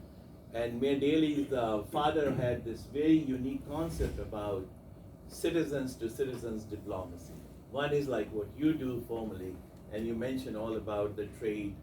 And Mayor Daley's father had this very unique concept about citizens to citizens diplomacy. One is like what you do formally, and you mentioned all about the trade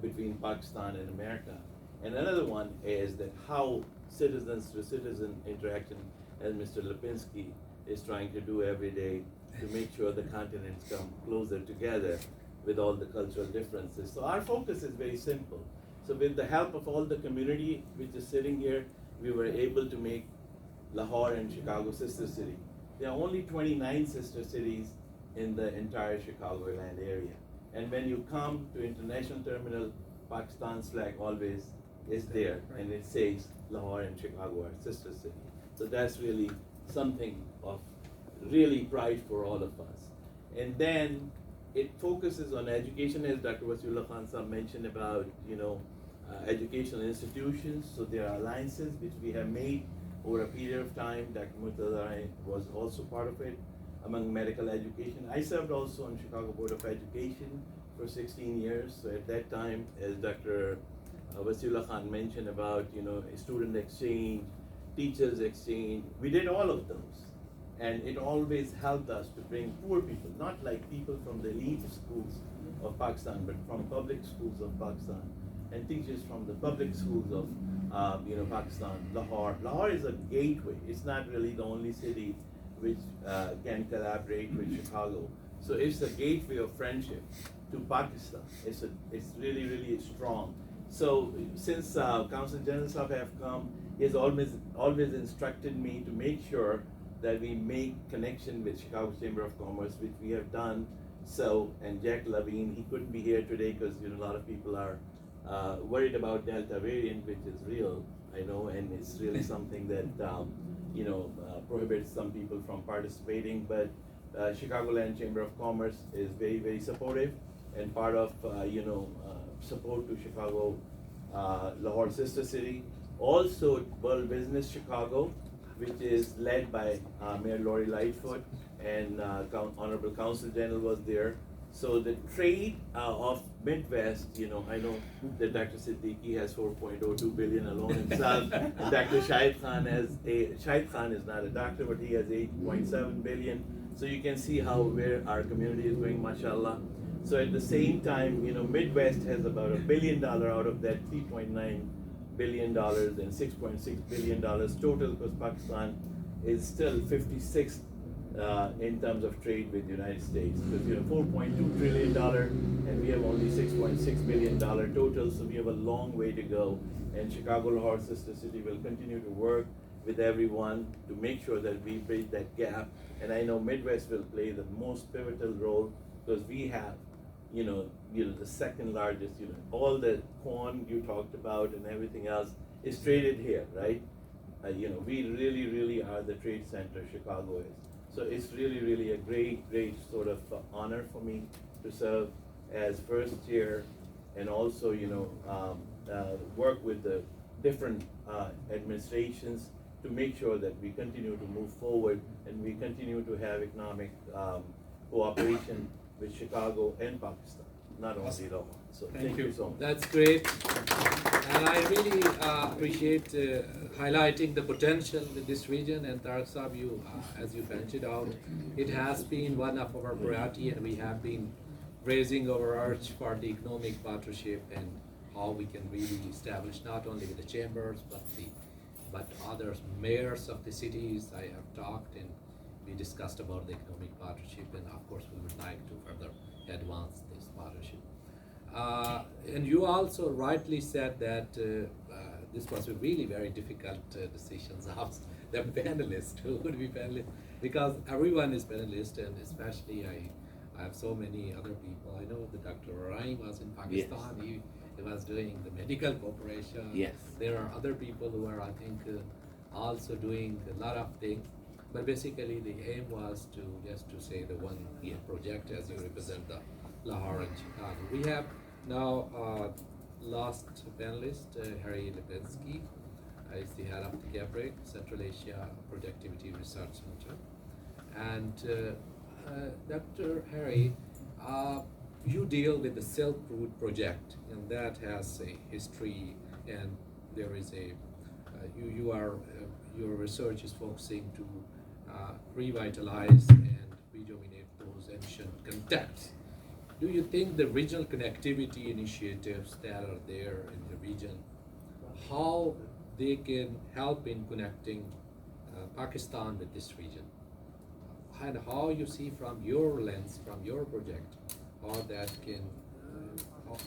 between Pakistan and America. And another one is that how citizens to citizen interaction, as Mr. Lipinski is trying to do every day to make sure the continents come closer together with all the cultural differences. So our focus is very simple. So with the help of all the community which is sitting here, we were able to make Lahore and Chicago sister city. There are only 29 sister cities in the entire Chicagoland area. And when you come to International Terminal, Pakistan's flag always is there, and it says Lahore and Chicago are sister city. So that's really something of really pride for all of us. And then it focuses on education, as Dr. Wasiullah Khan Sahab mentioned about, educational institutions. So there are alliances which we have made over a period of time. Dr. Murtaza was also part of it among medical education. I served also on Chicago Board of Education for 16 years. So at that time, as Dr. Wasiullah Khan mentioned about, student exchange, teachers exchange. We did all of those. And it always helped us to bring poor people, not like people from the elite schools of Pakistan, but from public schools of Pakistan, and teachers from the public schools of Pakistan, Lahore. Lahore is a gateway. It's not really the only city which can collaborate with Chicago. So it's a gateway of friendship to Pakistan. It's really, really strong. So since Council General Sahab have come, he has always instructed me to make sure that we make connection with Chicago Chamber of Commerce, which we have done. So, and Jack Levine, he couldn't be here today because a lot of people are worried about Delta variant, which is real, I know, and it's really something that prohibits some people from participating. But Chicagoland Chamber of Commerce is very, very supportive, and part of support to Chicago, Lahore sister city. Also, World Business Chicago, which is led by Mayor Lori Lightfoot, and Honorable Council General was there. So the trade of Midwest, I know that Dr. Siddiqui has 4.02 billion alone himself, and Dr. Shahid Khan is not a doctor, but he has 8.7 billion. So you can see where our community is going, mashallah. So at the same time, Midwest has about $1 billion out of that $3.9 billion and $6.6 billion total, because Pakistan is still 56th in terms of trade with the United States. Because $4.2 trillion and we have only $6.6 billion total, so we have a long way to go. And Chicago Lahore Sister City will continue to work with everyone to make sure that we bridge that gap. And I know Midwest will play the most pivotal role, because we have the second largest, all the corn you talked about and everything else is traded here, right? We really, really are the trade center, Chicago is. So it's really, really a great, great sort of honor for me to serve as first chair, and also, work with the different administrations to make sure that we continue to move forward and we continue to have economic cooperation with Chicago and Pakistan, not only Lahore. So thank you so much. That's great. And I really appreciate highlighting the potential in this region. And Tariq Saab, as you pointed out, it has been one of our priority, and we have been raising our urge for the economic partnership and how we can really establish not only with the chambers but other mayors of the cities. I have talked and we discussed about the economic partnership, and of course we would like to further advance this partnership. And you also rightly said that this was a really very difficult decisions of the panelists, who would be panelists, because everyone is panelist, and especially I have so many other people. I know that Dr. Rahim was in Pakistan. Yes. He was doing the medical cooperation. Yes. There are other people who are, I think, also doing a lot of things. But basically, the aim was to say the one project, as you represent the Lahore and Chicago. We have now last panelist, Harry Lipinski, is the head of the GABRIC, Central Asia Productivity Research Center. And Dr. Harry, you deal with the Silk Route project, and that has a history, and there is your research is focusing to revitalize and rejuvenate those ancient contexts. Do you think the regional connectivity initiatives that are there in the region, how they can help in connecting Pakistan with this region? And how you see from your lens, from your project, how that can,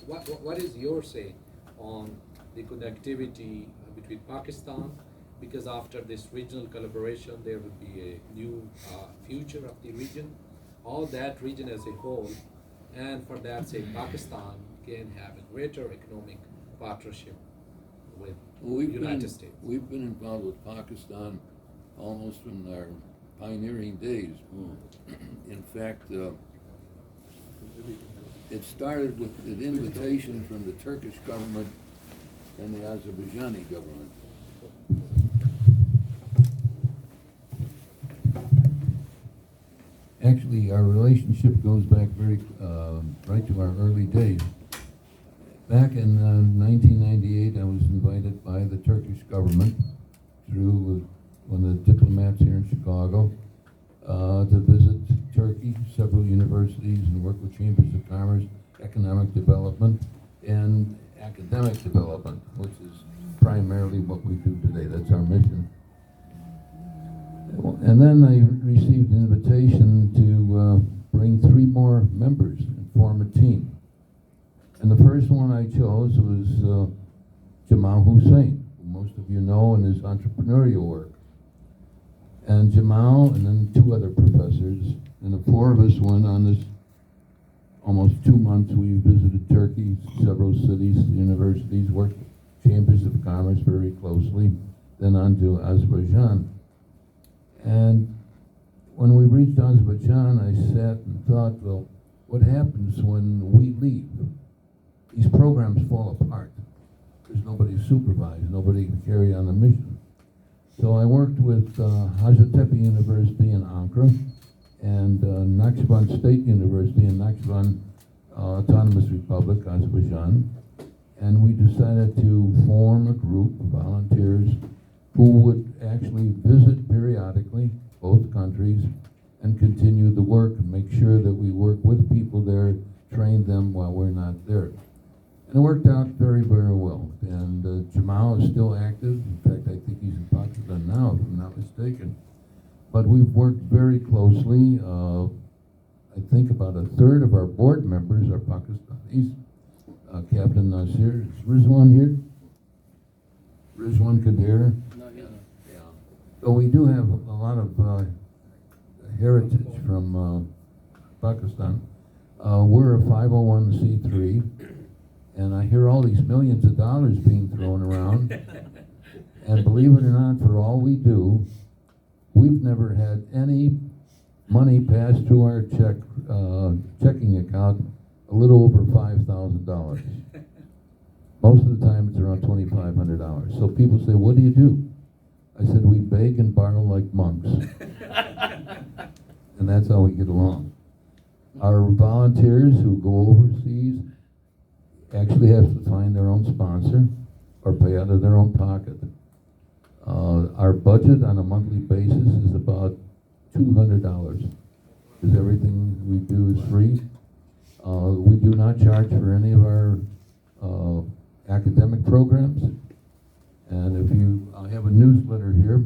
what is your say on the connectivity between Pakistan? Because after this regional collaboration, there will be a new future of the region, all that region as a whole, and for that, say, Pakistan can have a greater economic partnership with United States. We've been involved with Pakistan almost from our pioneering days. In fact, it started with an invitation from the Turkish government and the Azerbaijani government. Actually, our relationship goes back right to our early days. Back in 1998, I was invited by the Turkish government to through with one of the diplomats here in Chicago to visit Turkey, several universities, and work with chambers of commerce, economic development, and academic development, which is primarily what we do today. That's our mission. And then I received an invitation to bring 3 more members and form a team. And the first one I chose was Jamal Hussein, who most of you know in his entrepreneurial work. And Jamal, and then 2 other professors, and the 4 of us went on this almost 2 months. We visited Turkey, several cities, universities, worked with chambers of commerce very closely, then on to Azerbaijan. And when we reached Azerbaijan, I sat and thought, well, what happens when we leave? These programs fall apart. There's nobody to supervise, nobody to carry on the mission. So I worked with Hacettepe University in Ankara and Nakhchivan State University in Nakhchivan Autonomous Republic, Azerbaijan. And we decided to form a group of volunteers who would actually visit periodically both countries and continue the work and make sure that we work with people there, train them while we're not there. And it worked out very, very well. And Jamal is still active. In fact, I think he's in Pakistan now, if I'm not mistaken. But we've worked very closely. I think about 1/3 of our board members are Pakistanis. Captain Nasir, is Rizwan here? Rizwan Kadir? Yeah. So we do have a lot of heritage from Pakistan. We're a 501c3. And I hear all these millions of dollars being thrown around. And believe it or not, for all we do, we've never had any money passed through our checking account a little over $5,000. Most of the time it's around $2,500. So people say, what do? I said, we beg and borrow like monks. And that's how we get along. Our volunteers who go overseas actually have to find their own sponsor or pay out of their own pocket. Our budget on a monthly basis is about $200 because everything we do is free. We do not charge for any of our academic programs. And if you have a newsletter here,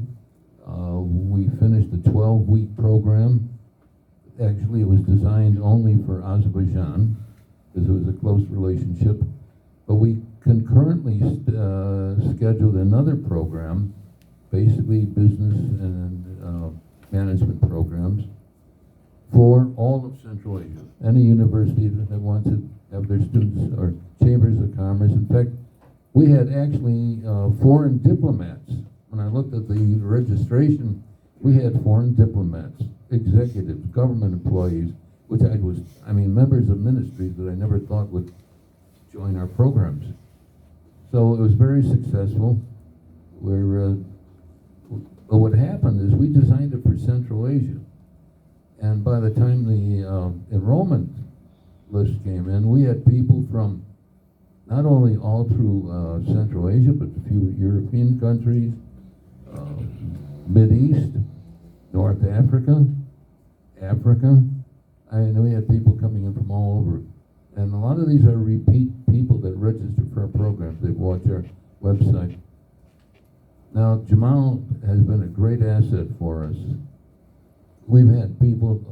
we finished a 12-week program. Actually, it was designed only for Azerbaijan, because it was a close relationship. But we concurrently scheduled another program, basically business and management programs, for all of Central Asia. Any university that wants to have their students or chambers of commerce. In fact, we had actually foreign diplomats. When I looked at the registration, we had foreign diplomats, executives, government employees, which members of ministries that I never thought would join our programs. So it was very successful. But what happened is we designed it for Central Asia. And by the time the enrollment list came in, we had people from not only all through Central Asia, but a few European countries, Mideast, North Africa, Africa. And we had people coming in from all over. And a lot of these are repeat people that register for our programs. They've watched our website. Now, Jamal has been a great asset for us. We've had people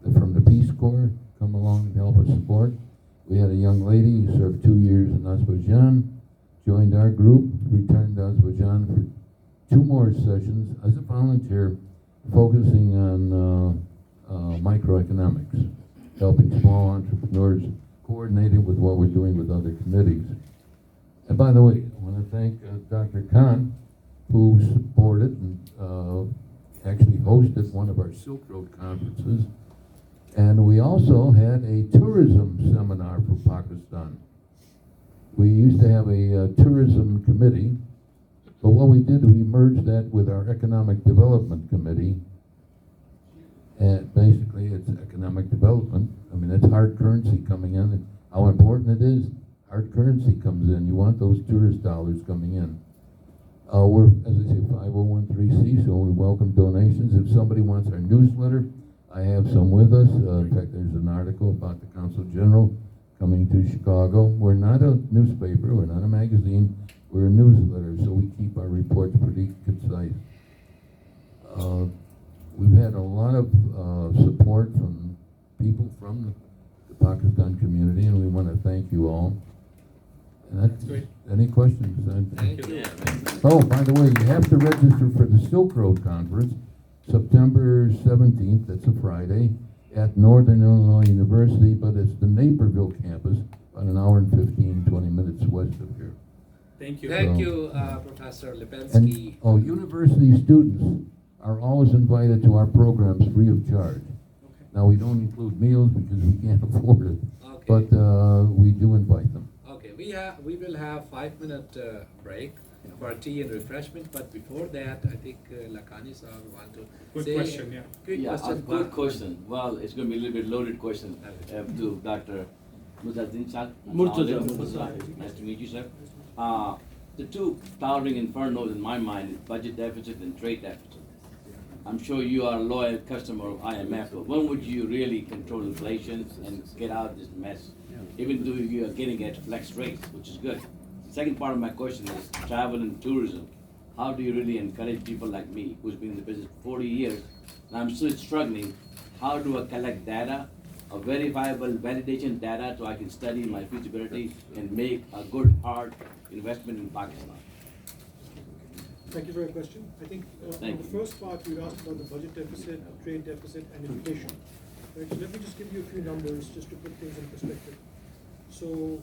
from the Peace Corps come along and help us support. We had a young lady who served 2 years in Azerbaijan, joined our group, returned to Azerbaijan for 2 more sessions as a volunteer, focusing on microeconomics, helping small entrepreneurs, coordinating with what we're doing with other committees. And by the way, I want to thank Dr. Khan, who supported and actually hosted one of our Silk Road conferences. And we also had a tourism seminar for Pakistan. We used to have a tourism committee, but what we did, we merged that with our economic development committee. And basically, it's economic development. I mean, it's hard currency coming in. And how important it is, hard currency comes in. You want those tourist dollars coming in. We're, as I say, 501(c), so we welcome donations. If somebody wants our newsletter, I have some with us. In fact, there's an article about the Consul General coming to Chicago. We're not a newspaper, we're not a magazine, we're a newsletter, so we keep our reports pretty concise. We've had a lot of support from people from the Pakistan community, and we want to thank you all. And that's Great. Any questions? Thank you. Oh, by the way, you have to register for the Silk Road Conference, September 17th, that's a Friday, at Northern Illinois University, but it's the Naperville campus, about an hour and 20 minutes west of here. Thank you. Thank So- you, Professor And, Lipinski. university students are always invited to our programs free of charge. Okay. Now, we don't include meals because we can't afford it, Okay. but we do invite them. Okay, we will have 5-minute break for tea and refreshment, but before that, I think Lakani sir want to Good say question, yeah. Quick Yeah, question. a good question. Well, it's going to be a little bit loaded question to Dr. Muzaddin Shah. Murtaza. Nice to meet you, sir. The two towering infernos in my mind is budget deficit and trade deficit. I'm sure you are a loyal customer of IMF, but when would you really control inflation and get out of this mess? Even though you are getting at flex rates, which is good. Second part of my question is travel and tourism. How do you really encourage people like me, who's been in the business for 40 years, and I'm still struggling? How do I collect data, a verifiable validation data, so I can study my feasibility and make a good, hard investment in Pakistan? Thank you for your question. I think on Thank the you. first part, you asked about the budget deficit, trade deficit, and inflation. Right, so let me just give you a few numbers just to put things in perspective. So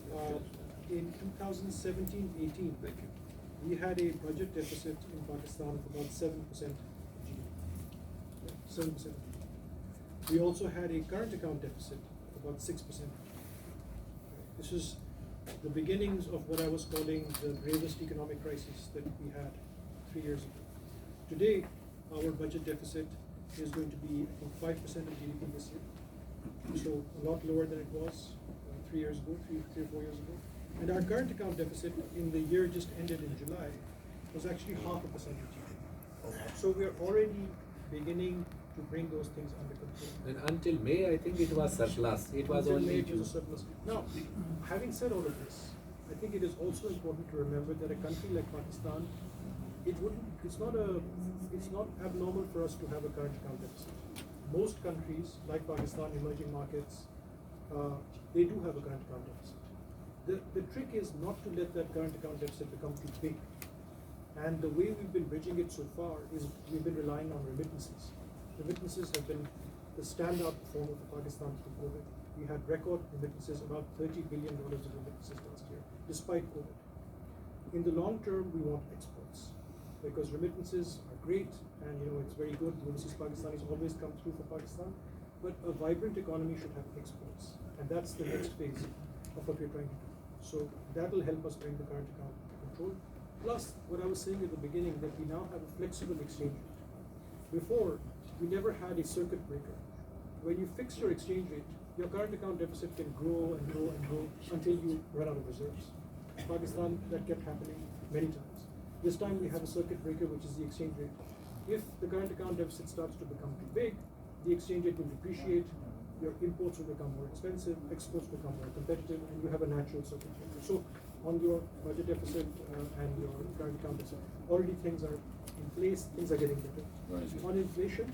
in 2017-18, we had a budget deficit in Pakistan of about 7% of GDP. 7%. We also had a current account deficit of about 6%. This is the beginnings of what I was calling the gravest economic crisis that we had 3 years ago. Today, our budget deficit is going to be, I think, 5% of GDP this year. So a lot lower than it was 3 years ago, three or 4 years ago. And our current account deficit in the year just ended in July was actually 0.5% of GDP. So we are already beginning to bring those things under control. And until May, I think it was surplus. It was Until only May, it was June. a surplus. Now, having said all of this, I think it is also important to remember that a country like Pakistan, it's not abnormal for us to have a current account deficit. Most countries, like Pakistan, emerging markets, they do have a current account deficit. The trick is not to let that current account deficit become too big. And the way we've been bridging it so far is we've been relying on remittances. Remittances have been the standout performer for Pakistan through COVID. We had record remittances, about $30 billion of remittances last year, despite COVID. In the long term, we want exports, because remittances are great, and it's very good. Overseas Pakistanis always come through for Pakistan, but a vibrant economy should have exports, and that's the next phase of what we're trying to do. So that will help us bring the current account to control. Plus, what I was saying at the beginning, that we now have a flexible exchange rate. Before, we never had a circuit breaker. When you fix your exchange rate, your current account deficit can grow and grow and grow until you run out of reserves. In Pakistan, that kept happening many times. This time we have a circuit breaker, which is the exchange rate. If the current account deficit starts to become too big, the exchange rate will depreciate, your imports will become more expensive, exports become more competitive, and you have a natural circuit breaker. So on your budget deficit and your current account deficit, already things are in place, things are getting better. Right. On inflation,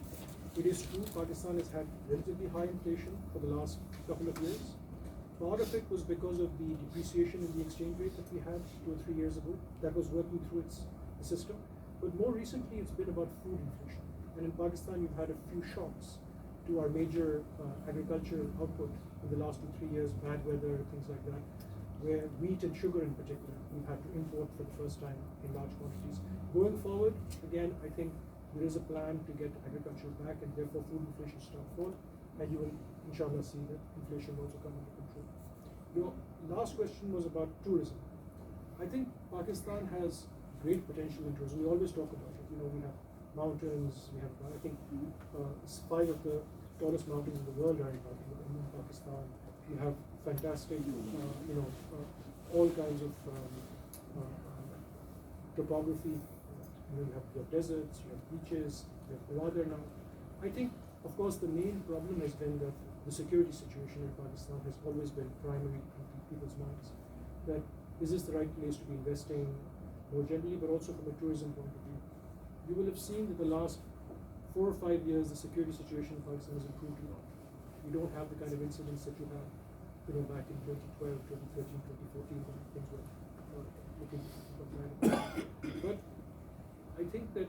it is true Pakistan has had relatively high inflation for the last couple of years. Part of it was because of the depreciation in the exchange rate that we had 2 or 3 years ago. That was working through its system. But more recently, it's been about food inflation. And in Pakistan, you've had a few shocks to our major agriculture output in the last 2 or 3 years, bad weather, things like that, where wheat and sugar in particular, we've had to import for the first time in large quantities. Going forward, again, I think there is a plan to get agriculture back, and therefore food inflation should start fall, and you will, inshallah, see that inflation will also come under control. Your last question was about tourism. I think Pakistan has great potential in tourism. We always talk about it. We have mountains. We have, I think, 5 of the tallest mountains in the world are in Pakistan. You have fantastic, all kinds of topography You have your deserts, you have beaches, you have water now. I think, of course, the main problem has been that the security situation in Pakistan has always been primary in people's minds. That is this the right place to be investing more generally, but also from a tourism point of view. You will have seen that the last 4 or 5 years, the security situation in Pakistan has improved a lot. We don't have the kind of incidents that you had, back in 2012, 2013, 2014, when things were looking bad. But I think that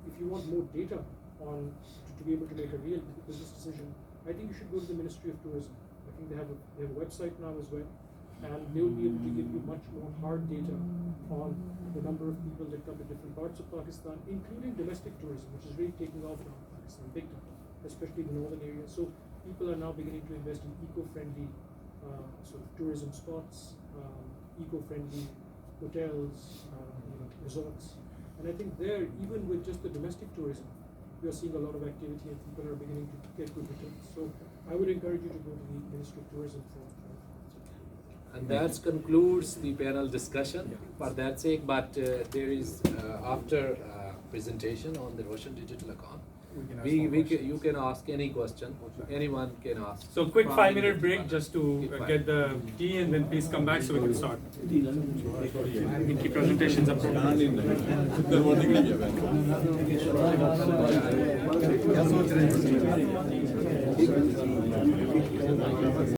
if you want more data on to be able to make a real business decision, I think you should go to the Ministry of Tourism. I think they have a website now as well, and they will be able to give you much more hard data on the number of people that come to different parts of Pakistan, including domestic tourism, which is really taking off now in Pakistan big time, especially the northern areas. So people are now beginning to invest in eco-friendly sort of tourism spots, eco-friendly hotels, resorts. And I think there, even with just the domestic tourism, we are seeing a lot of activity and people are beginning to get good returns. So I would encourage you to go to the Ministry of Tourism for and that concludes the panel discussion for that sake, but there is after presentation on the Russian digital account, you can ask any question, anyone can ask. So quick 5-minute break just to get the tea, and then please come back so we can start. इनकी presentations up.